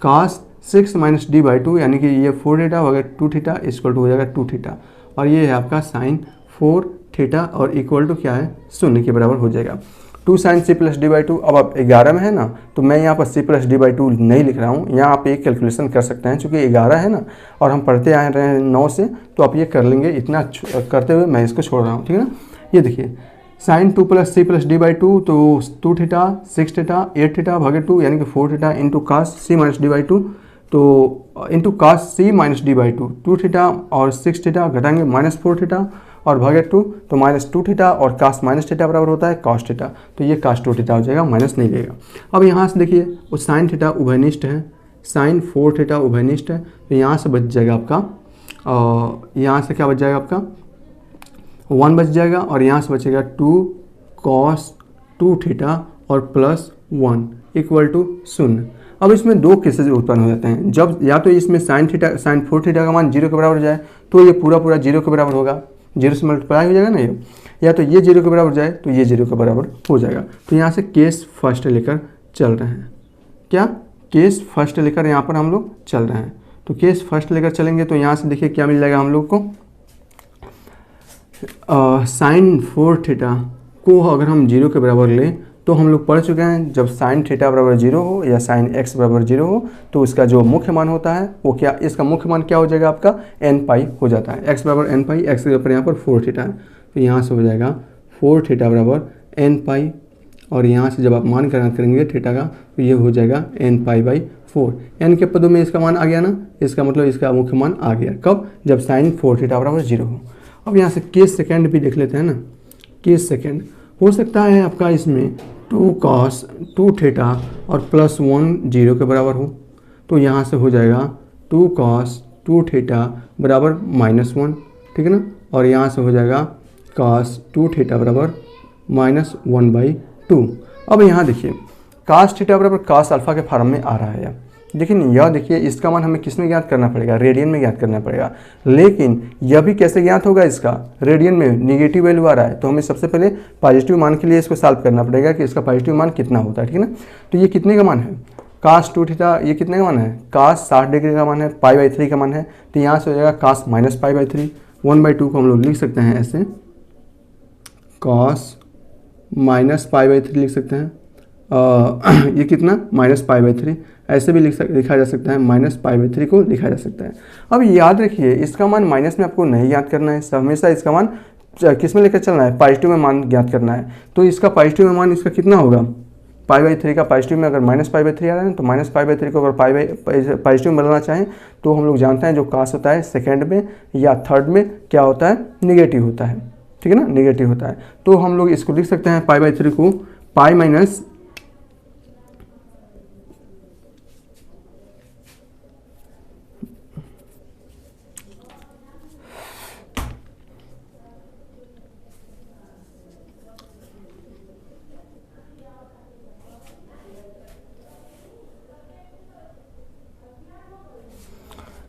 cos 6 minus D by 2 यानी कि ये 4 थीटा भागे 2 थीटा इक्वल टू हो जाएगा 2 थीटा और ये है आपका साइन 4 थीटा और इक्वल टू क्या है 0 के बराबर हो जाएगा। 2 sine C plus D by 2 अब आप 11 में है ना तो मैं यहाँ पर सी प्लस डी बाई 2 नहीं लिख रहा हूँ। यहाँ आप एक कैलकुलेशन कर सकते हैं चूँकि 11 है ना और हम पढ़ते आए रहे हैं 9 से तो आप ये कर लेंगे। इतना करते हुए मैं इसको छोड़ रहा हूँ। ठीक है ना? ये देखिए sine 2 plus C plus D by 2 तो 2 थीटा 6 थीटा 8 थीटा भागे 2 यानी कि 4 theta into cos C minus D by 2 तो into cos C minus D by 2 2 theta और 6 थीटा घटाएंगे -4 थीटा और भागे 2 तो -2 थीटा और कास माइनस थीटा बराबर होता है कॉस थीटा तो ये कास 2 थीटा हो जाएगा, माइनस नहीं लेगा। अब यहाँ से देखिए वो साइन थीटा उभयनिष्ठ है साइन 4 थीटा उभयनिष्ठ है, तो यहाँ से बच जाएगा आपका, यहाँ से क्या बच जाएगा आपका 1 बच जाएगा, और यहाँ से बचेगा 2 cos 2 थीटा और प्लस 1 इक्वल टू 0। अब इसमें दो केसेस उत्पन्न हो जाते हैं, जब या तो इसमें साइन 4 थीटा का मान 0 के बराबर हो जाए तो ये पूरा 0 के बराबर होगा, 0 से मल्टीप्लाई हो जाएगा ना ये, या तो ये 0 के बराबर हो जाए तो ये 0 के बराबर हो जाएगा। तो यहाँ से केस फर्स्ट लेकर चल रहे हैं, क्या केस फर्स्ट लेकर यहाँ पर हम लोग चल रहे हैं। तो केस फर्स्ट लेकर चलेंगे तो यहाँ से देखिए क्या मिल जाएगा हम लोग को, साइन 4 थीटा को अगर हम 0 के बराबर लें तो हम लोग पढ़ चुके हैं, जब साइन थीटा बराबर 0 हो या साइन x बराबर 0 हो तो उसका जो मुख्य मान होता है वो क्या, इसका मुख्य मान क्या हो जाएगा आपका n पाई हो जाता है। x बराबर n पाई, x के ऊपर यहाँ पर 4 थीटा है, तो यहाँ से हो जाएगा 4 थीटा बराबर n पाई, और यहाँ से जब आप मान करेंगे थीटा का तो ये हो जाएगा n पाई बाई 4। n के पदों में इसका मान आ गया ना, इसका मतलब इसका मुख्य मान आ गया कब, जब साइन 4 थीटा बराबर 0 हो। अब यहाँ से केस सेकेंड भी देख लेते हैं ना, केस सेकेंड हो सकता है आपका इसमें 2 cos 2 थीटा और प्लस 1 0 के बराबर हो, तो यहाँ से हो जाएगा 2 cos 2 थीटा बराबर -1, ठीक है ना, और यहाँ से हो जाएगा cos 2 थीटा बराबर -1/2। अब यहाँ देखिए cos थीटा बराबर cos अल्फा के फॉर्म में आ रहा है, लेकिन यह देखिए इसका मान हमें किस में ज्ञात करना पड़ेगा, रेडियन में ज्ञात करना पड़ेगा। लेकिन यह भी कैसे ज्ञात होगा, इसका रेडियन में निगेटिव वैल्यू आ रहा है, तो हमें सबसे पहले पॉजिटिव मान के लिए इसको सॉल्व करना पड़ेगा कि इसका पॉजिटिव मान कितना होता है, ठीक है ना। तो ये कितने का मान है, cos 2 थीटा, ये कितने का मान है, cos 60 डिग्री का मान है, π/3 का मान है, तो यहाँ से हो जाएगा cos -π/3। 1/2 को हम लोग लिख सकते हैं ऐसे, cos -π/3 लिख सकते हैं, ये कितना -π/3, ऐसे भी लिखा जा सकता है, -π/3 को लिखा जा सकता है। अब याद रखिए इसका मान माइनस में आपको नहीं याद करना है, हमेशा इसका मान किस में लेकर चलना है, पॉजिटिव में मान ज्ञात करना है। तो इसका पॉजिटिव में मान इसका कितना होगा, π/3 का पॉजिटिव में अगर -π/3 आ रहा है तो -π/3 को अगर पॉजिटिव में बदलना चाहें तो हम लोग जानते हैं जो कास होता है सेकेंड में या थर्ड में क्या होता है, निगेटिव होता है, ठीक है ना, निगेटिव होता है। तो हम लोग इसको लिख सकते हैं π/3 को पाई माइनस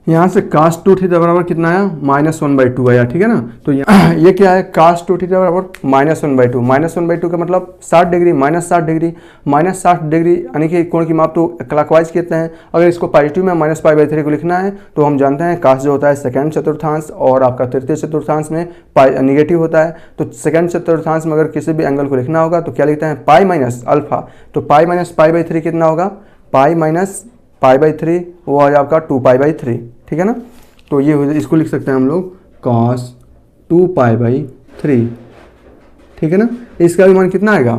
यहाँ से cos 2 थीटा बराबर कितना आया, -1/2 आया, ठीक है ना। तो ये क्या है, cos 2 थीटा बराबर -1/2, -1/2 का मतलब 60 डिग्री, -60 डिग्री, -60 डिग्री यानी कि कोण की माप तो क्लॉकवाइज कहते हैं। अगर इसको पॉजिटिव में -π/3 को लिखना है तो हम जानते हैं cos जो होता है सेकंड चतुर्थांश और आपका तृतीय चतुर्थांश में निगेटिव होता है। तो सेकंड चतुर्थांश में अगर किसी भी एंगल को लिखना होगा तो क्या लिखते हैं, पाई माइनस अल्फा, तो पाई माइनस π/3 कितना होगा, पाई माइनस π/3 वो आ आपका 2π/3, ठीक है ना। तो ये इसको लिख सकते हैं हम लोग cos 2π/3, ठीक है ना। इसका भी मान कितना आएगा,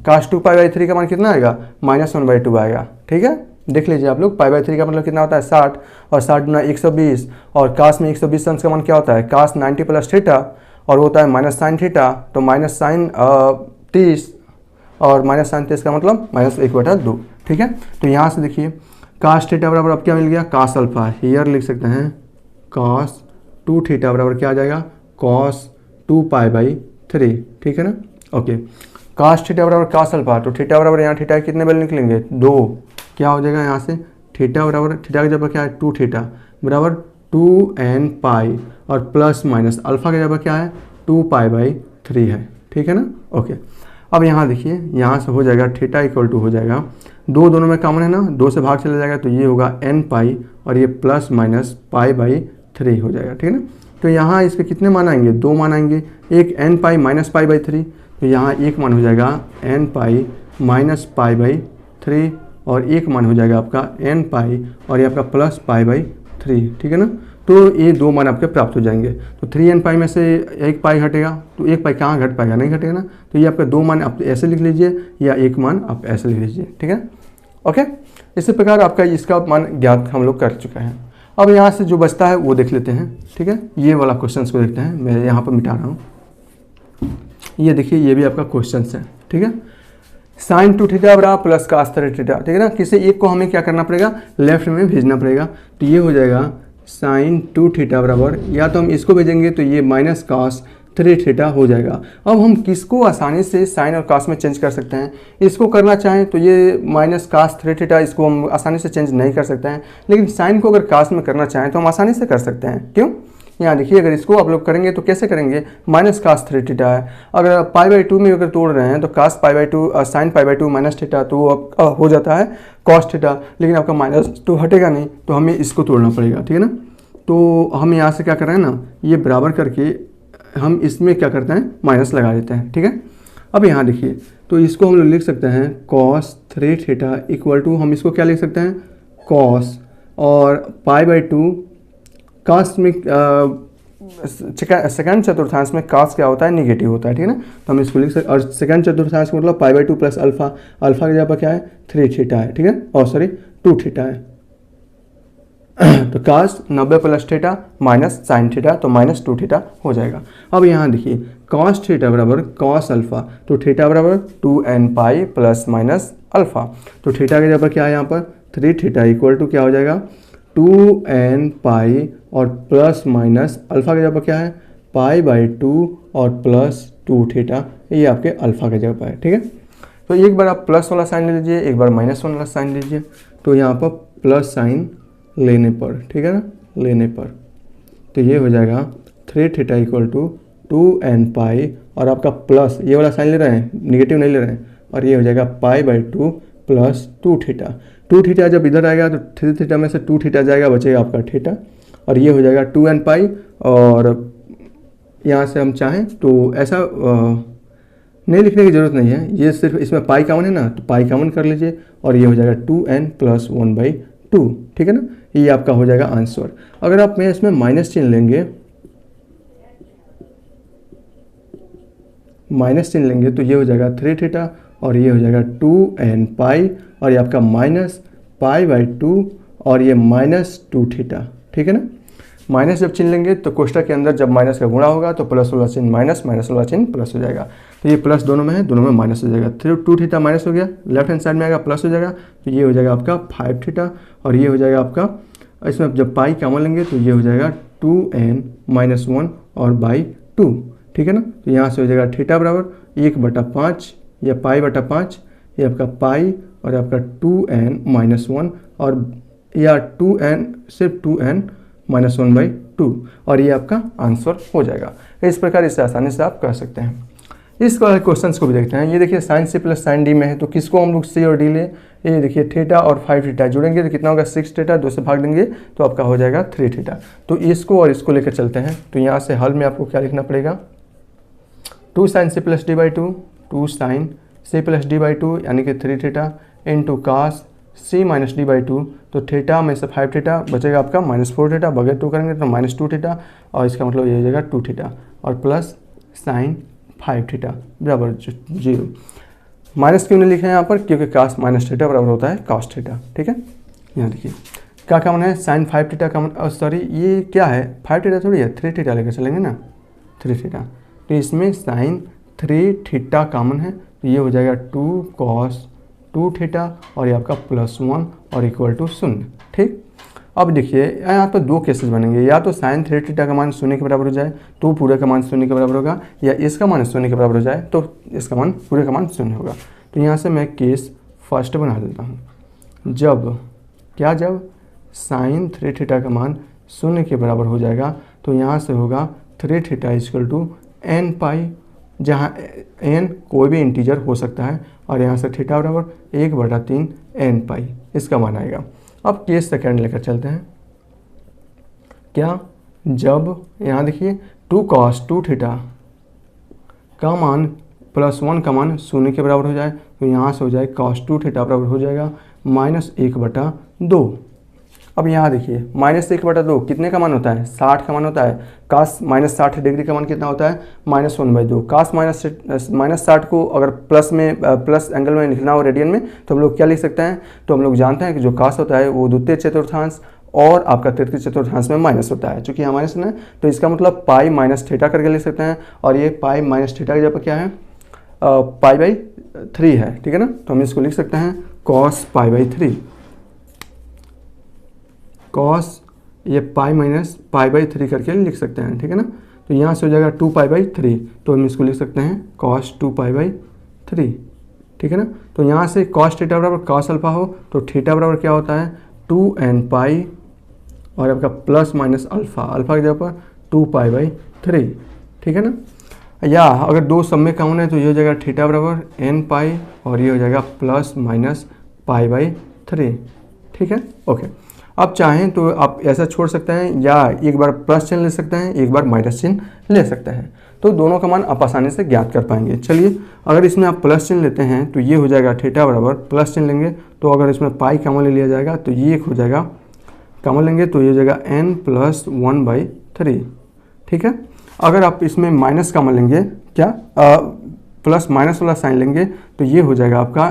cos 2π/3 का मान कितना आएगा, -1/2 आएगा, ठीक है। देख लीजिए आप लोग, π/3 का मतलब कितना होता है 60 और 60 गुना 120, और cos में 120 अंश का मान क्या होता है, cos 90 प्लस थीटा और होता है माइनस साइन थीटा, तो माइनस साइन 30 और माइनस साइन 30 का मतलब -1/2, ठीक है। तो यहाँ से देखिए cos थीटा बराबर अब क्या मिल गया, cos अल्फा, हियर लिख सकते हैं cos 2 थीटा बराबर क्या आ जाएगा, cos 2π/3, ठीक है ना। ओके, cos थीटा बराबर cos अल्फा, तो थीटा बराबर यहाँ थीटा कितने वैल्यू निकलेंगे, 2, क्या हो जाएगा यहाँ से थीटा बराबर, थीटा का जगह क्या है 2 थीटा बराबर 2n पाई और प्लस माइनस अल्फा का जगह क्या है 2π/3 है, ठीक है ना। ओके, अब यहाँ देखिए यहाँ से हो जाएगा थीटा इक्वल टू हो जाएगा, दोनों में कॉमन है ना, 2 से भाग चला जाएगा तो ये होगा n पाई और ये प्लस माइनस π/3 हो जाएगा, ठीक है ना। तो यहाँ इसके कितने मान आएंगे, 2 मान आएंगे, एक n पाई माइनस π/3, तो यहाँ एक मान हो जाएगा n पाई माइनस π/3 और एक मान हो जाएगा आपका n पाई और ये आपका प्लस π/3, ठीक है ना। तो ये 2 मान आपके प्राप्त हो जाएंगे। तो 3n पाई में से 1 पाई घटेगा, तो 1 पाई कहाँ घट पाएगा, नहीं घटेगा ना। तो ये आपका 2 मान आप ऐसे लिख लीजिए या 1 मान आप ऐसे लिख लीजिए, ठीक है। ओके, इसी प्रकार आपका इसका मान ज्ञात हम लोग कर चुके हैं। अब यहाँ से जो बचता है वो देख लेते हैं, ठीक है। ये वाला क्वेश्चन को देखते हैं, मैं यहाँ पर मिटा रहा हूँ। ये देखिए ये भी आपका क्वेश्चन है, ठीक है। साइन 2 थीटा बराबर प्लस कास 3 थीटा, ठीक है ना। किसी एक को हमें क्या करना पड़ेगा, लेफ्ट में भेजना पड़ेगा। तो ये हो जाएगा साइन 2 थीटा बराबर, या तो हम इसको भेजेंगे तो ये माइनस कास 3 थीटा हो जाएगा। अब हम किसको आसानी से साइन और कास में चेंज कर सकते हैं, इसको करना चाहें तो ये माइनस कास 3 थीटा, इसको हम आसानी से चेंज नहीं कर सकते हैं, लेकिन साइन को अगर कास में करना चाहें तो हम आसानी से कर सकते हैं। क्यों, यहाँ देखिए, अगर इसको आप लोग करेंगे तो कैसे करेंगे, माइनस कास 3 थीटा है, अगर π/2 में अगर तोड़ रहे हैं तो कास π/2 साइन π/2 माइनस थीटा, तो अब हो जाता है कॉस थीटा, लेकिन आपका माइनस तो हटेगा नहीं, तो हमें इसको तोड़ना पड़ेगा, ठीक है ना। तो हम यहाँ से क्या कर रहे हैं ना, ये बराबर करके हम इसमें क्या करते हैं, माइनस लगा देते हैं, ठीक है। अब यहाँ देखिए, तो इसको हम लोग लिख सकते हैं कॉस 3 थीटा इक्वल टू, हम इसको क्या लिख सकते हैं, कॉस और π/2 कास में सेकंड चतुर्थांश में कास क्या होता है, निगेटिव होता है, ठीक है ना। तो हम इसको लिख सकते, और सेकंड चतुर्थांश का मतलब π/2 प्लस अल्फा, अल्फा की जगह पर क्या है 3 थीटा है, ठीक है, और सॉरी 2 थीटा है। तो कास 90 plus theta minus sine theta, तो माइनस 2 थीटा हो जाएगा। अब यहाँ देखिए कॉस थीटा बराबर कॉस अल्फा, तो थीटा बराबर 2n pi plus minus alpha, तो थीटा की जगह पर क्या है यहाँ पर 3 थीटा इक्वल टू क्या हो जाएगा 2n पाई और प्लस माइनस अल्फा की जगह पर क्या है π/2 और प्लस 2 थीटा, ये आपके अल्फा की जगह पर है, ठीक है। तो एक बार आप प्लस वाला साइन ले लीजिए, एक बार माइनस वाला साइन लीजिए, तो यहाँ पर प्लस साइन लेने पर, ठीक है ना, लेने पर, तो ये हो जाएगा 3 थीटा इक्वल टू 2n पाई और आपका प्लस ये वाला साइन ले रहे हैं, निगेटिव नहीं ले रहे हैं, और ये हो जाएगा π/2 प्लस 2 थीटा। 2 थीटा जब इधर आएगा तो 3 थीटा में से 2 थीटा जाएगा, बचेगा आपका थीटा, और ये हो जाएगा 2n पाई, और यहाँ से हम चाहें तो ऐसा नहीं लिखने की ज़रूरत नहीं है, ये सिर्फ इसमें पाई कॉमन है ना, तो पाई कॉमन कर लीजिए, और ये हो जाएगा 2n प्लस 1/2, ठीक है ना, ये आपका हो जाएगा आंसर। अगर आप मैं इसमें माइनस चिन्ह लेंगे, माइनस चिन्ह लेंगे तो ये हो जाएगा 3 थीटा और ये हो जाएगा 2n पाई, और ये आपका माइनस π/2 और ये माइनस 2 थीटा, ठीक है ना। माइनस जब चिन्ह लेंगे तो कोष्ठक के अंदर जब माइनस का गुणा होगा तो प्लस वाला चिन्ह माइनस, माइनस वाला चिन्ह प्लस हो जाएगा, तो ये प्लस दोनों में है, दोनों में माइनस हो जाएगा। 2 थीटा माइनस हो गया, लेफ्ट हैंड साइड में आएगा प्लस हो जाएगा, तो ये हो जाएगा आपका 5 थीटा, और ये हो जाएगा आपका, इसमें जब पाई कॉमन लेंगे तो ये हो जाएगा 2n माइनस 1 और /2, ठीक है ना। तो यहाँ से हो जाएगा थीटा बराबर 1/5 या π/5, ये आपका पाई और आपका 2n माइनस 1 और या 2n सिर्फ 2n माइनस 1/2, और ये आपका आंसर हो जाएगा। इस प्रकार इससे आसानी से आप कर सकते हैं। इस क्वेश्चन को भी देखते हैं। ये देखिए sine C plus sine D में है, तो किसको हम लोग C और D ले, ये देखिए थीटा और 5 थीटा जुड़ेंगे तो कितना होगा 6 थीटा, 2 से भाग देंगे तो आपका हो जाएगा 3 थीटा। तो इसको और इसको लेकर चलते हैं। तो यहाँ से हल में आपको क्या लिखना पड़ेगा, 2 sine C plus D/2, 2 sine C plus D/2 यानी कि 3 theta into cos C minus D/2, तो थीटा में से 5 थीटा बचेगा आपका माइनस 4 थीटा, बगैर 2 करेंगे तो माइनस 2 थीटा, और इसका मतलब ये हो जाएगा 2 थीटा और प्लस साइन 5 थीटा बराबर 0। माइनस क्यों नहीं लिखे हैं यहाँ पर, क्योंकि कास माइनस थीटा बराबर होता है कास थीटा, ठीक है। यहाँ देखिए क्या कॉमन है, साइन 5 थीटा कॉमन, सॉरी ये क्या है 5 थीटा थोड़ी है, 3 थीटा लेकर चलेंगे ना, 3 थीटा, तो इसमें साइन 3 थीटा कॉमन है, तो ये हो जाएगा 2 कॉस 2 थीटा और ये आपका प्लस 1 और इक्वल टू 0, ठीक। अब देखिए यहाँ पर 2 केसेस बनेंगे, या तो साइन 3 थीटा का मान 0 के बराबर हो जाए तो पूरे का मान 0 के बराबर होगा, या इसका मान 0 के बराबर हो जाए तो इसका मान पूरे का मान 0 होगा। तो यहाँ से मैं केस फर्स्ट बना देता हूँ, जब साइन 3 थीटा का मान 0 के बराबर हो जाएगा तो यहाँ से होगा 3 थीटा इक्वल टू n पाई, जहाँ n कोई भी इंटीजर हो सकता है, और यहाँ से थीटा बराबर 1/3 n पाई इसका मान आएगा। अब केस सेकेंड लेकर चलते हैं। क्या, जब यहाँ देखिए 2 कॉस 2 थीटा का मान प्लस 1 का मान 0 के बराबर हो जाए तो यहाँ से हो जाए कॉस 2 थीटा बराबर हो जाएगा माइनस 1/2। अब यहाँ देखिए माइनस 1/2 कितने का मान होता है, 60 का मान होता है। कास माइनस 60 डिग्री का मान कितना होता है, माइनस 1/2। कास माइनस 60 को अगर प्लस एंगल में लिखना हो रेडियन में तो हम लोग क्या लिख सकते हैं, तो हम लोग जानते हैं कि जो कास होता है वो द्वितीय चतुर्थांश और आपका तृतीय चतुर्थांश में माइनस होता है। चूँकि यहाँ माइनस है तो इसका मतलब पाई माइनस थीटा करके लिख सकते हैं, और ये पाई माइनस थीटा की जगह पर क्या है, पाई बाई 3 है, ठीक है ना। तो हम इसको लिख सकते हैं cos π/3, cos ये π-π/3 करके लिख सकते हैं, ठीक है ना। तो यहाँ से हो जाएगा 2π/3, तो हम इसको लिख सकते हैं cos 2π/3, ठीक है ना। तो यहाँ से cos थीटा बराबर cos अल्फा हो तो थीटा बराबर क्या होता है 2nπ और आपका प्लस माइनस अल्फा, अल्फा की जगह पर 2π/3, ठीक है ना। या अगर दो सब में कॉमन है तो ये हो जाएगा थीटा बराबर nπ और ये हो जाएगा प्लस माइनस π/3, ठीक है। ओके, अब चाहें तो आप ऐसा छोड़ सकते हैं या एक बार प्लस चिन्ह ले सकते हैं, एक बार माइनस चिन्ह ले सकते हैं, तो दोनों का मान आप आसानी से ज्ञात कर पाएंगे। चलिए, अगर इसमें आप प्लस चिन्ह लेते हैं तो ये हो जाएगा थीटा बराबर, प्लस चिन्ह लेंगे तो अगर इसमें पाई कॉमन ले लिया जाएगा तो ये एक हो जाएगा, कॉमन लेंगे तो ये हो जाएगा n+1/3, ठीक है। अगर आप इसमें माइनस कॉमन लेंगे, क्या प्लस माइनस वाला साइन लेंगे तो ये हो जाएगा आपका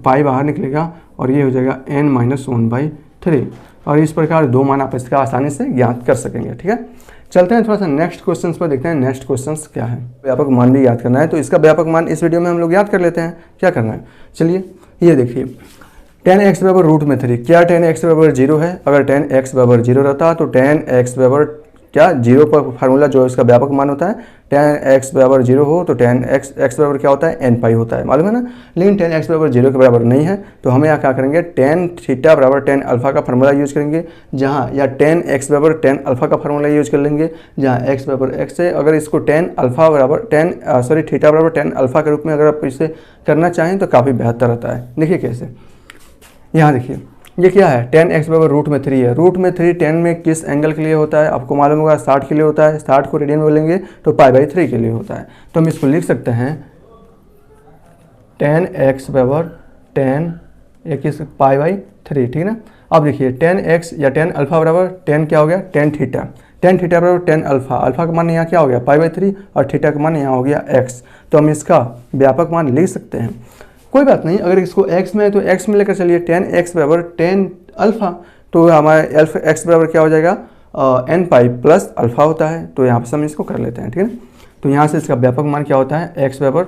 पाई बाहर निकलेगा और ये हो जाएगा n-1/3, और इस प्रकार दो मान आप इसका आसानी से ज्ञात कर सकेंगे, ठीक है। चलते हैं थोड़ा सा नेक्स्ट क्वेश्चन पर, देखते हैं नेक्स्ट क्वेश्चन क्या है। व्यापक मान भी याद करना है, तो इसका व्यापक मान इस वीडियो में हम लोग याद कर लेते हैं। क्या करना है, चलिए ये देखिए, tan x बराबर √3, क्या tan x बराबर 0 है? अगर tan x बराबर 0 रहता तो tan x बराबर क्या 0 पर फार्मूला जो इसका व्यापक मान होता है, tan x बराबर 0 हो तो tan x बराबर क्या होता है nπ होता है, मालूम है ना। लेकिन tan x बराबर 0 के बराबर नहीं है तो हमें यहाँ क्या करेंगे, tan थीटा बराबर tan अल्फा का फार्मूला यूज करेंगे जहाँ, या tan x बराबर tan अल्फा का फार्मूला यूज कर लेंगे जहाँ x बराबर x है। अगर इसको tan अल्फा बराबर थीटा बराबर tan अल्फा के रूप में अगर आप इसे करना चाहें तो काफ़ी बेहतर रहता है। देखिए कैसे, यहाँ देखिए ये क्या है, tan x बराबर √3 है। √3 tan में किस एंगल के लिए होता है आपको मालूम होगा, 60 के लिए होता है। 60 को रेडियन में बोलेंगे तो π/3 के लिए होता है। तो हम इसको लिख सकते हैं tan x बराबर tan π/3, ठीक है ना। अब देखिए tan x या tan अल्फा बराबर tan क्या हो गया, tan थीटा बराबर tan अल्फा, अल्फा का मान यहाँ क्या हो गया π/3 और थीटा का मान यहाँ हो गया x। तो हम इसका व्यापक मान लिख सकते हैं। कोई बात नहीं, अगर इसको x में है तो x में लेकर चलिए, tan x बराबर tan अल्फा, तो हमारे x बराबर क्या हो जाएगा nπ प्लस अल्फा होता है। तो यहाँ पर हम इसको कर लेते हैं, ठीक है। तो यहाँ से इसका व्यापक मान क्या होता है, x बराबर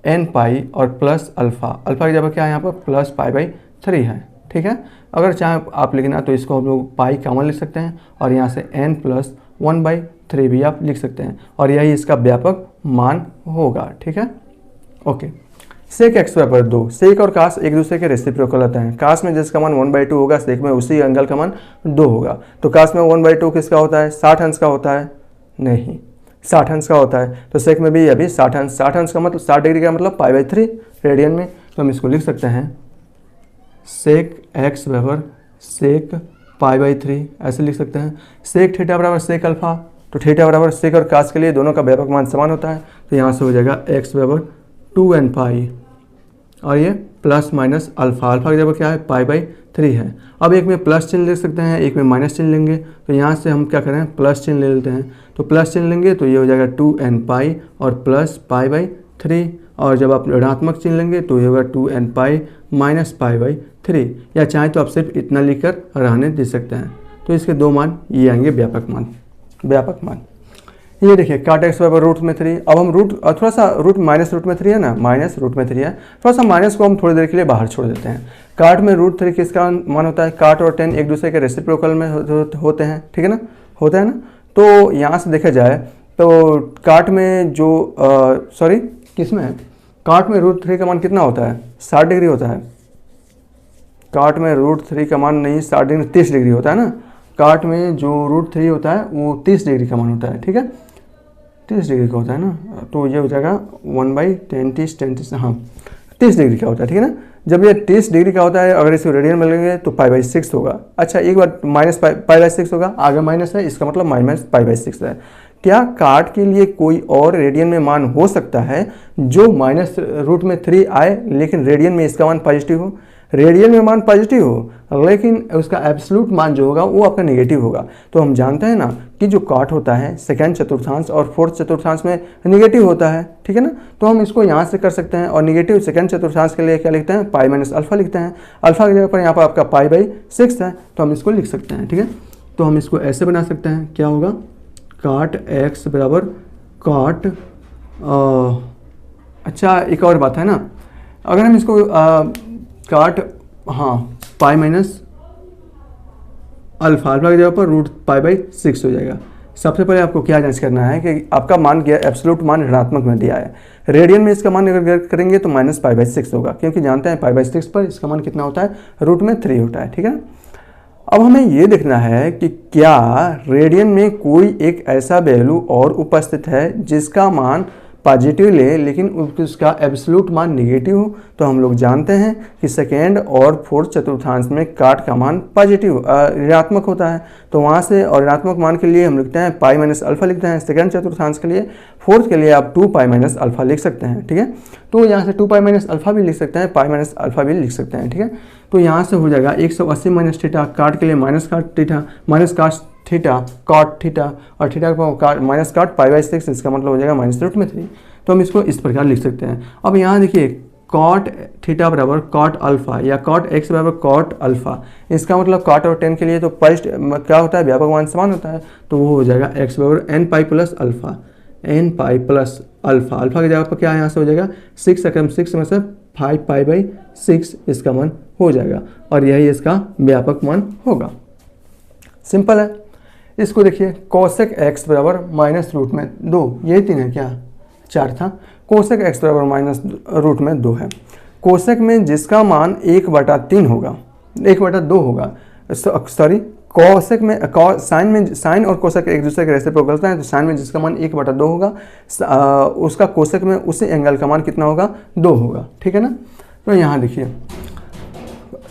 nπ और प्लस अल्फा, अल्फा की जगह क्या है यहाँ पर प्लस π/3 है, ठीक है। अगर चाहे आप लिखना तो इसको हम लोग पाई कॉमन लिख सकते हैं और यहाँ से n+1/3 भी आप लिख सकते हैं और यही इसका व्यापक मान होगा, ठीक है। ओके, सेक x बराबर 2, सेक और कास एक दूसरे के रेसिप्रोकल होते हैं। कास में जिसका मान 1/2 होगा, सेक में उसी एंगल का मान 2 होगा। तो कास में 1/2 किसका होता है, 60 अंश का होता है, नहीं 60 अंश का होता है। तो सेक में भी अभी 60 अंश का मतलब 60 डिग्री का मतलब π/3 रेडियन में। तो हम इसको लिख सकते हैं सेक x बराबर सेक π/3, ऐसे लिख सकते हैं। सेक थीटा बराबर सेक अल्फा, तो थीटा बराबर सेक और कास के लिए दोनों का व्यापक मान समान होता है। तो यहाँ से हो जाएगा x बराबर 2nπ और ये प्लस माइनस अल्फा, अल्फा की जगह क्या है π/3 है। अब एक में प्लस चिन्ह ले सकते हैं, एक में माइनस चिन्ह लेंगे। तो यहाँ से हम क्या करें, प्लस चिन्ह ले लेते हैं। तो प्लस चिन्ह लेंगे तो ये हो जाएगा 2nπ और प्लस π/3, और जब आप ऋणात्मक चिन्ह लेंगे तो ये होगा 2nπ माइनस π/3, या चाहे तो आप सिर्फ इतना लिखकर रहने दे सकते हैं। तो इसके दो मान ये आएंगे व्यापक मान। ये देखिए काट x बराबर √3। अब हम थोड़ा सा -√3 है ना, -√3 है, थोड़ा सा माइनस को हम थोड़ी देर के लिए बाहर छोड़ देते हैं। काट में √3 किसका मान होता है, काट और tan एक दूसरे के रेसिप्रोकल में होते हैं, ठीक है ना, होता है ना। तो यहाँ से देखा जाए तो काट में जो किस में है, काट में √3 का मान कितना होता है, 60 डिग्री होता है। काट में √3 का मान नहीं 60 डिग्री, 30 डिग्री होता है ना। काट में जो √3 होता है वो 30 डिग्री का मान होता है, ठीक है, 30 डिग्री का होता है ना। तो ये हो जाएगा 1/10 हाँ 30 डिग्री का होता है, ठीक है ना। जब ये 30 डिग्री का होता है, अगर इसको रेडियन में लेंगे तो π/6 होगा। अच्छा, एक बार माइनस π/6 होगा, आगे माइनस है, इसका मतलब माइनस π/6 है। क्या काट के लिए कोई और रेडियन में मान हो सकता है जो -√3 आए लेकिन रेडियन में इसका मान पॉजिटिव हो, रेडियन में मान पॉजिटिव हो लेकिन उसका एब्सोल्यूट मान जो होगा वो आपका नेगेटिव होगा। तो हम जानते हैं ना कि जो काट होता है सेकंड चतुर्थांश और फोर्थ चतुर्थांश में नेगेटिव होता है, ठीक है ना। तो हम इसको यहाँ से कर सकते हैं और नेगेटिव सेकंड चतुर्थांश के लिए क्या लिखते हैं, π-अल्फा लिखते हैं। अल्फा की जगह पर यहाँ पर आपका π/6 है, तो हम इसको लिख सकते हैं, ठीक है। तो हम इसको ऐसे बना सकते हैं, क्या होगा, काट x बराबर काट अच्छा एक और बात है ना, अगर हम इसको काट, हाँ, पाई माइनस अल्फा, अल्फा की जगह पर √π/6 हो जाएगा। सबसे पहले आपको क्या जांच करना है कि आपका मान क्या, एब्सोल्यूट मान ऋणात्मक में दिया है। रेडियन में इसका मान अगर करेंगे तो -π/6 होगा, क्योंकि जानते हैं π/6 पर इसका मान कितना होता है, √3 होता है, ठीक है। अब हमें ये देखना है कि क्या रेडियन में कोई एक ऐसा वैल्यू और उपस्थित है जिसका मान पॉजिटिव ले लेकिन उसका एब्सोल्यूट मान निगेटिव हो। तो हम लोग जानते हैं कि सेकेंड और फोर्थ चतुर्थांश में काट का मान पॉजिटिव ऋणात्मक होता है, तो वहाँ से और ऋणात्मक मान के लिए हम लिखते हैं पाई माइनस अल्फा लिखते हैं सेकेंड चतुर्थांश के लिए। फोर्थ के लिए आप 2π माइनस अल्फा लिख सकते हैं, ठीक है। तो यहाँ से 2π माइनस अल्फा भी लिख सकते हैं, पाई माइनस अल्फा भी लिख सकते हैं, ठीक है। तो यहाँ से हो जाएगा 180 माइनस थीटा, काट के लिए माइनस काट थीटा, माइनस काट थीटा, कॉट थीटा, और थीटा को माइनस काट π/6, इसका मतलब हो जाएगा -√3। तो हम इसको इस प्रकार लिख सकते हैं। अब यहाँ देखिए कॉट थीटा बराबर कॉट अल्फा या कॉट एक्स बराबर कॉट अल्फा, इसका मतलब कॉट और टेन के लिए तो फर्स्ट क्या होता है, व्यापक मान समान होता है, तो वो हो जाएगा x बराबर nπ plus alpha, nπ plus alpha, alpha की जगह पर क्या है, यहाँ से हो जाएगा 6 में से 5π/6 इसका मान हो जाएगा, और यही इसका व्यापक मान होगा। सिंपल है। इसको देखिए कोसेक x बराबर -√2, यही 3 है क्या, 4 था। कोसेक x बराबर -√2 है। कोसेक में जिसका मान 1/3 होगा, 1/2 होगा, सॉरी कोसेक में साइन और कोसेक एक दूसरे के रेसिप्रोकल हैं, तो साइन में जिसका मान 1/2 होगा उसका कोसेक में उसी एंगल का मान कितना होगा, 2 होगा, ठीक है ना। तो यहाँ देखिए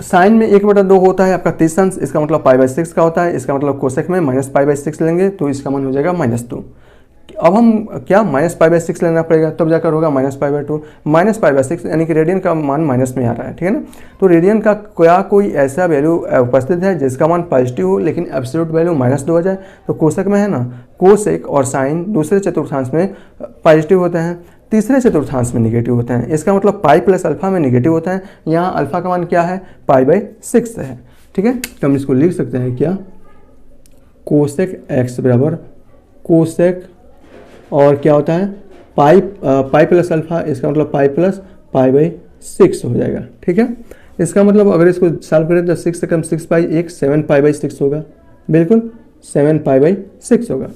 साइन में 1/2 होता है आपका 30 अंश, इसका मतलब π/6 का होता है, इसका मतलब कोसेक में -π/6 लेंगे तो इसका मान हो जाएगा -2। अब हम क्या -π/6 लेना पड़ेगा, तब जाकर होगा -π/2, -π/6 यानी कि रेडियन का मान माइनस में आ रहा है, ठीक है ना। तो रेडियन का क्या कोई ऐसा वैल्यू उपस्थित है जिसका मान पॉजिटिव हो लेकिन एब्सोल्यूट वैल्यू -2 हो जाए, तो कोसेक में है ना, कोसेक और साइन दूसरे चतुर्थांश में पॉजिटिव होते हैं, तीसरे चतुर्थांश में निगेटिव होते हैं, इसका मतलब पाई प्लस अल्फा में निगेटिव होता है। यहाँ अल्फा का मान क्या है, π/6 है, ठीक है। तो हम इसको लिख सकते हैं क्या, कोसेक x बराबर कोसेक और क्या होता है पाई प्लस अल्फा, इसका मतलब पाई प्लस π/6 हो जाएगा, ठीक है। इसका मतलब अगर इसको सॉल्व करें तो 6 से कम 6π, 7π/6 होगा, बिल्कुल 7π/6 होगा।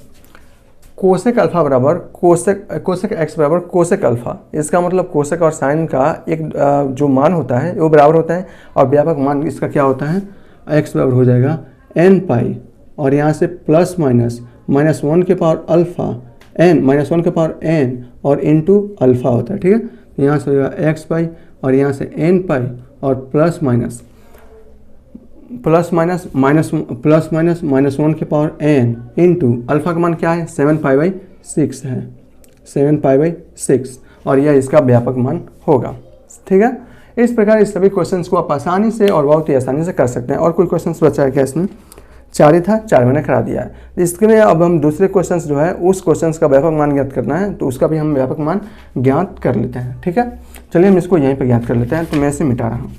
कोसेक अल्फा बराबर कोसेक एक्स बराबर कोसेक अल्फा, इसका मतलब कोसेक और साइन का एक जो मान होता है वो बराबर होता है, और व्यापक मान इसका क्या होता है, x बराबर हो जाएगा nπ, और यहाँ से प्लस माइनस -1 के पावर अल्फा n, -1 के पावर n और इंटू अल्फा होता है, ठीक है। यहाँ से हो जाएगा x π और यहाँ से nπ और प्लस माइनस -1 के पावर n इंटू अल्फा का मान क्या है, 7π/6 है, 7π/6, और यह इसका व्यापक मान होगा, ठीक है। इस प्रकार इस सभी क्वेश्चंस को आप आसानी से और बहुत ही आसानी से कर सकते हैं। और कोई क्वेश्चंस बचा है क्या इसमें, 4 ही था, 4 मैंने करा दिया है। इसके लिए अब हम दूसरे क्वेश्चंस जो है उस क्वेश्चंस का व्यापक मान ज्ञात करना है, तो उसका भी हम व्यापक मान ज्ञात कर लेते हैं, ठीक है। चलिए हम इसको यहीं पर ज्ञात कर लेते हैं। तो मैं इसे मिटा रहा हूँ,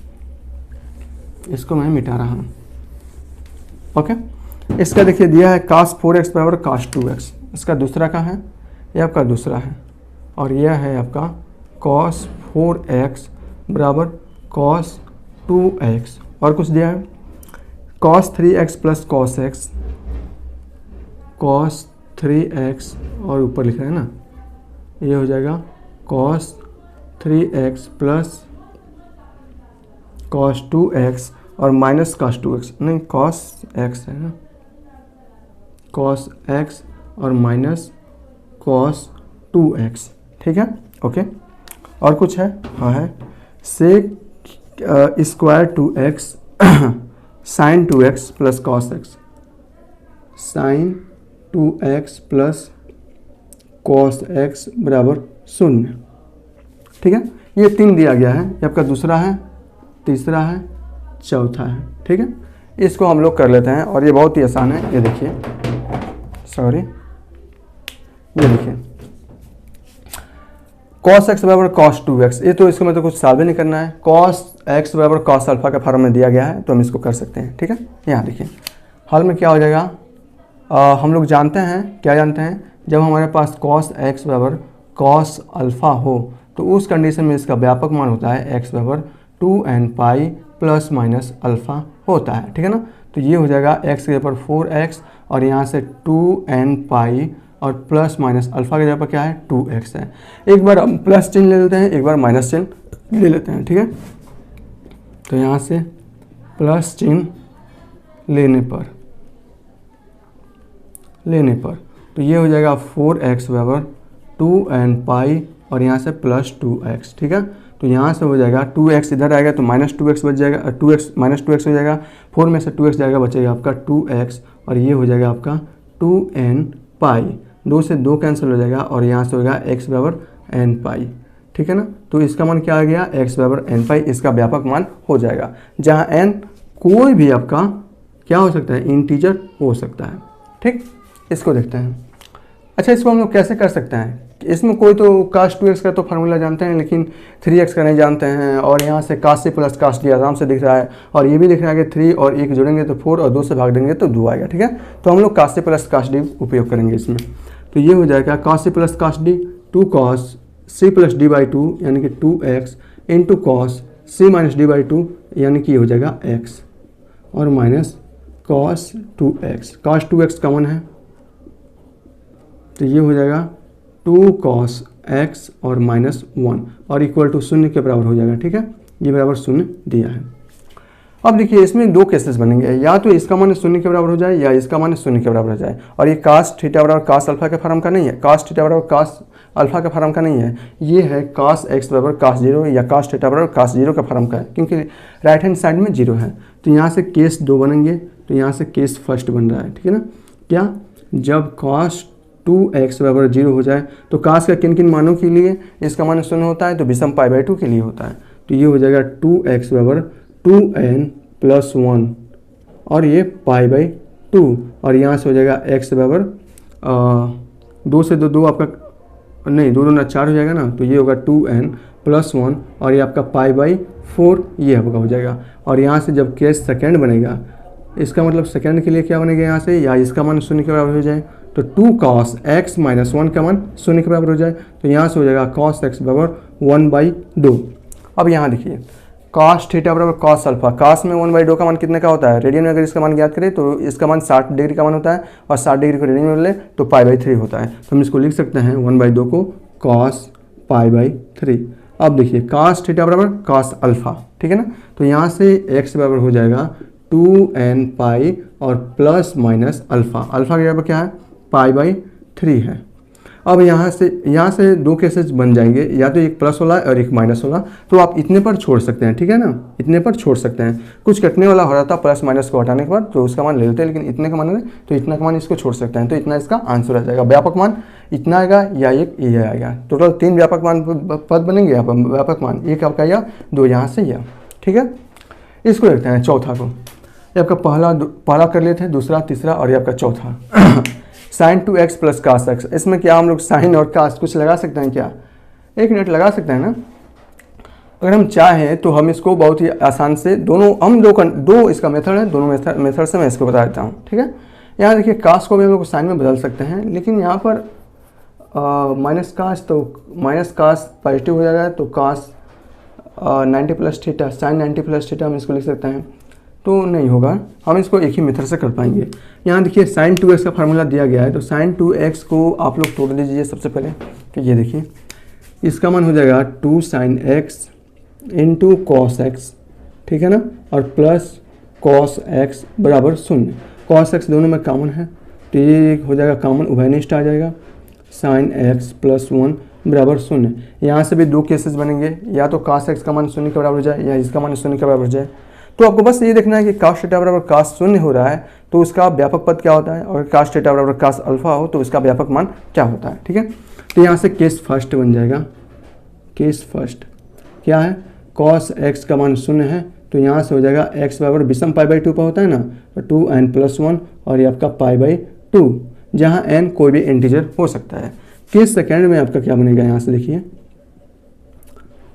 इसको मैं मिटा रहा हूँ, ओके। इसका देखिए दिया है cos 4x बराबर cos 2x, इसका दूसरा का है, ये आपका दूसरा है, और यह है आपका cos 4x बराबर cos 2x, और कुछ दिया है cos 3x plus cos x, cos 3x और ऊपर लिख रहे हैं ना, ये हो जाएगा cos 3x plus cos 2x और माइनस cos 2x, नहीं cos x है ना, cos x और माइनस cos 2x, ठीक है, ओके। और कुछ है, हाँ है, sec square 2x sin 2x plus cos x, sin 2x plus cos x बराबर 0, ठीक है। ये 3 दिया गया है, ये आपका दूसरा है, तीसरा है, चौथा है, ठीक है। इसको हम लोग कर लेते हैं, और ये बहुत ही आसान है। ये देखिए, सॉरी, ये देखिए cos x बराबर cos 2x, ये तो इसको मैं तो कुछ सॉल्व नहीं करना है, cos x बराबर cos अल्फा का फॉर्म में दिया गया है, तो हम इसको कर सकते हैं, ठीक है। यहाँ देखिए हल में क्या हो जाएगा, हम लोग जानते हैं, क्या जानते हैं, जब हमारे पास cos x बराबर cos अल्फा हो तो उस कंडीशन में इसका व्यापक मान होता है x बराबर 2n pi plus minus alpha होता है, ठीक है ना। तो ये हो जाएगा x के ऊपर 4x और यहाँ से 2n पाई और प्लस माइनस अल्फ़ा के जगह पर क्या है 2x है। एक बार हम प्लस चिन्ह ले लेते हैं, एक बार माइनस चिन्ह ले लेते हैं, ठीक है। तो यहाँ से प्लस चिन्ह लेने पर तो ये हो जाएगा 4x बराबर 2n पाई और यहाँ से प्लस 2x, ठीक है। तो यहाँ से हो जाएगा 2x इधर आएगा तो माइनस 2x बच जाएगा, 2x माइनस 2x हो जाएगा, 4 में से 2x जाएगा, बचेगा आपका 2x और ये हो जाएगा आपका 2n पाई, 2 से 2 कैंसिल हो जाएगा और यहाँ से होगा x बराबर n पाई, ठीक है ना। तो इसका मान क्या आ गया x बराबर n पाई, इसका व्यापक मान हो जाएगा, जहाँ n कोई भी आपका क्या हो सकता है इंटीजर हो सकता है, ठीक। इसको देखते हैं। अच्छा, इसको हम लोग कैसे कर सकते हैं, इसमें कोई तो cos 2x का तो फार्मूला जानते हैं लेकिन 3x का नहीं जानते हैं, और यहाँ से cos c plus cos d आराम से दिख रहा है, और ये भी दिख रहा है कि 3 और 1 जोड़ेंगे तो 4 और 2 से भाग देंगे तो 2 आएगा, ठीक है। तो हम लोग cos c plus cos d उपयोग करेंगे इसमें। तो ये हो जाएगा cos c plus cos d 2 cos c plus d by 2 यानी कि 2x into cos c minus d by 2 यानी कि ये हो जाएगा x और minus cos 2x, cos 2x common है तो ये हो जाएगा 2 cos x और माइनस 1 और इक्वल टू 0 के बराबर हो जाएगा, ठीक है। ये बराबर 0 दिया है। अब देखिए इसमें दो केसेस बनेंगे, या तो इसका मान 0 के बराबर हो जाए या इसका मान 0 के बराबर हो जाए, और ये cos थीटा बराबर cos अल्फा के फॉर्म का नहीं है, cos थीटा बराबर cos अल्फा के फॉर्म का नहीं है, ये है cos x बराबर cos 0 या cos थीटा बराबर cos 0 का फॉर्म का है, क्योंकि राइट हैंड साइड में 0 है। तो यहाँ से केस 2 बनेंगे, तो यहाँ से केस फर्स्ट बन रहा है, ठीक है ना। क्या, जब cos 2x बराबर 0 हो जाए तो cos का किन किन मानों के लिए इसका मान 0 होता है, तो विषम पाई बाई 2 के लिए होता है। तो ये हो जाएगा 2x बराबर 2n प्लस 1 और ये पाई बाई 2 और यहाँ से हो जाएगा x बराबर 2 से 2 आपका नहीं 2 2 4 हो जाएगा ना, तो ये होगा 2n प्लस 1 और ये आपका पाई बाई 4 ये आपका हो जाएगा। और यहाँ से जब केस सेकेंड बनेगा, इसका मतलब सेकेंड के लिए क्या बनेगा यहाँ से, या इसका मान 0 के बराबर हो जाए तो 2 cos x माइनस 1 का मान 0 के बराबर हो जाए, तो यहाँ से हो जाएगा cos x बराबर 1/2। अब यहाँ देखिए cos थीटा बराबर cos अल्फा, cos में 1/2 का मान कितने का होता है, रेडियन में अगर इसका मान ज्ञात करें तो इसका मान 60 डिग्री का मान होता है, और 60 डिग्री को रेडियन में ले तो पाई/3 होता है। तो हम इसको लिख सकते हैं 1/2 को cos पाई/3। अब देखिए cos थीटा बराबर cos अल्फा, ठीक है ना। तो यहाँ से x बराबर हो जाएगा 2n पाई और प्लस माइनस अल्फा, अल्फा के जगह पर क्या है पाई/3 है। अब यहाँ से दो केसेस बन जाएंगे, या तो एक प्लस वाला और एक माइनस वाला, तो आप इतने पर छोड़ सकते हैं, ठीक है ना, इतने पर छोड़ सकते हैं। कुछ कटने वाला हो रहा था प्लस माइनस को हटाने के बाद तो उसका मान ले लेते हैं, लेकिन इतने का मान है तो इतना का मान इसको छोड़ सकते हैं, तो इतना इसका आंसर आ जाएगा। व्यापक मान इतना आएगा या एक ये आएगा, टोटल 3 व्यापक मान पद बनेंगे यहाँ पर। व्यापक मान एक आपका या 2 यहाँ से या, ठीक है। इसको देखते हैं चौथा को, ये आपका पहला कर लेते हैं, दूसरा, तीसरा और ये आपका चौथा sin 2x plus cos x। इसमें क्या हम लोग साइन और cos कुछ लगा सकते हैं क्या, 1 मिनट लगा सकते हैं ना। अगर हम चाहें तो हम इसको बहुत ही आसान से दो इसका मेथड है, दोनों मेथड से मैं इसको बता देता हूँ, ठीक है। यहाँ देखिए cos को भी हम लोग साइन में बदल सकते हैं, लेकिन यहाँ पर माइनस cos, तो माइनस cos पॉजिटिव हो जाएगा, तो cos 90 plus theta sine 90 plus theta हम इसको लिख सकते हैं, तो नहीं होगा, हम इसको एक ही मेथड से कर पाएंगे। यहाँ देखिए sin 2x का फार्मूला दिया गया है, तो sin 2x को आप लोग तोड़ दीजिए सबसे पहले। तो ये देखिए इसका मान हो जाएगा 2 sin x into cos x, ठीक है ना, और प्लस cos x बराबर 0। cos x दोनों में कॉमन है तो ये हो जाएगा कॉमन, उभयनिष्ठ आ जाएगा, sin x प्लस 1 बराबर 0। यहाँ से भी दो केसेस बनेंगे, या तो cos x का मान 0 के बराबर हो जाए या इसका मान 0 के बराबर हो जाए। तो आपको बस ये देखना है कि cos थीटा बराबर cos 0 हो रहा है तो उसका व्यापक पद क्या होता है, और cos थीटा बराबर cos अल्फा हो तो उसका व्यापक मान क्या होता है, ठीक है। तो यहाँ से केस फर्स्ट बन जाएगा, केस फर्स्ट क्या है, cos x का मान 0 है, तो यहाँ से हो जाएगा x बराबर विषम पाई/2 पर होता है ना, तो 2n प्लस 1 और ये आपका पाई/2, जहाँ n कोई भी इंटीजर हो सकता है। केस सेकेंड में आपका क्या बनेगा, यहाँ से देखिए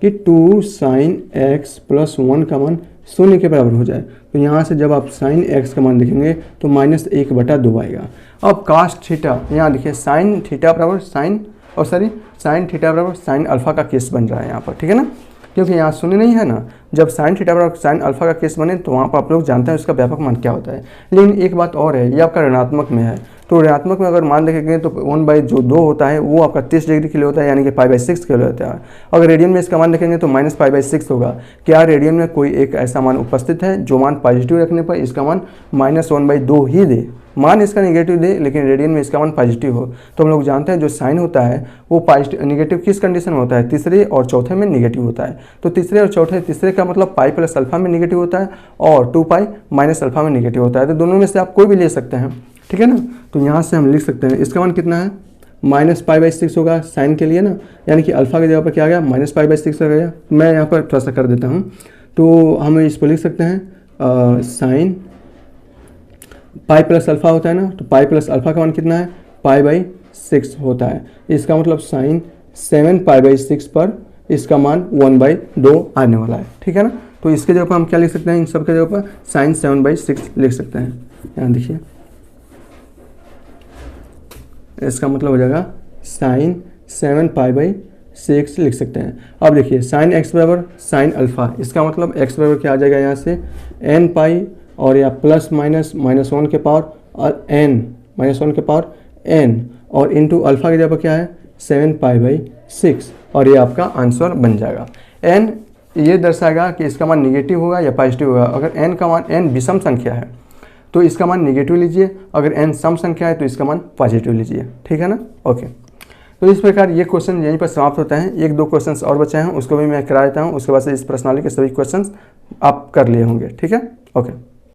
कि 2 sin x प्लस 1 का मान 0 के बराबर हो जाए, तो यहाँ से जब आप sin x का मान देखेंगे तो -1/2 आएगा। अब cos थीटा, यहाँ देखिए sin थीटा बराबर sin और सॉरी साइन थीटा बराबर साइन अल्फा का केस बन रहा है यहाँ पर, ठीक है ना, क्योंकि यहाँ शून्य नहीं है ना। जब साइन थीटा बराबर साइन अल्फा का केस बने तो वहाँ पर आप लोग जानते हैं उसका व्यापक मान क्या होता है। लेकिन एक बात और है, ये आपका ऋणात्मक में है, तो ऋणात्मक में अगर मान देखेंगे तो 1/2 होता है वो आपका 30 डिग्री के लिए होता है, यानी कि π/6 के लिए होता है। अगर रेडियन में इसका मान देखेंगे तो -π/6 होगा। क्या रेडियन में कोई एक ऐसा मान उपस्थित है जो मान पॉजिटिव रखने पर इसका मान -1/2 ही दे, मान इसका नेगेटिव दे लेकिन रेडियन में इसका मान पॉजिटिव हो। तो हम लोग जानते हैं जो साइन होता है वो पॉजिटिव नेगेटिव किस कंडीशन में होता है, तीसरे और चौथे में नेगेटिव होता है। तो तीसरे और चौथे, तीसरे का मतलब पाई प्लस अल्फा में नेगेटिव होता है और 2π माइनस अल्फा में नेगेटिव होता है। तो दोनों में से आप कोई भी ले सकते हैं, ठीक है ना। तो यहाँ से हम लिख सकते हैं इसका मान कितना है, -π/6 होगा साइन के लिए ना, यानी कि अल्फा की जगह पर क्या आ गया, -π/6 आ गया। मैं यहाँ पर थोड़ा सा कर देता हूँ, तो हम इसको लिख सकते हैं साइन पाई प्लस अल्फा होता है ना, तो पाई प्लस अल्फा का मान कितना है, π/6 होता है। इसका मतलब साइन 7π/6 पर इसका मान 1/2 आने वाला है, ठीक है ना। तो इसके जगह पर हम क्या लिख सकते हैं, इन सब के जगह पर साइन 7/6 लिख सकते हैं। यहाँ देखिए इसका मतलब हो जाएगा साइन 7π/6 लिख सकते हैं। अब देखिए साइन x बराबर साइन अल्फा, इसका मतलब x बराबर क्या आ जाएगा यहाँ से n π और या प्लस माइनस -1 के पावर और -1 के पावर n और इंटू अल्फा की जगह क्या है 7π/6 और ये आपका आंसर बन जाएगा। n ये दर्शाएगा कि इसका मान निगेटिव होगा या पॉजिटिव होगा। अगर n का मान n विषम संख्या है तो इसका मान निगेटिव लीजिए, अगर n सम संख्या है तो इसका मान पॉजिटिव लीजिए, ठीक है ना। ओके, तो इस प्रकार ये क्वेश्चन यहीं पर समाप्त होता है। 1-2 क्वेश्चंस और बचे हैं, उसको भी मैं करा देता हूँ, उसके बाद से इस प्रश्नावली के सभी क्वेश्चंस आप कर लिए होंगे, ठीक है। ओके।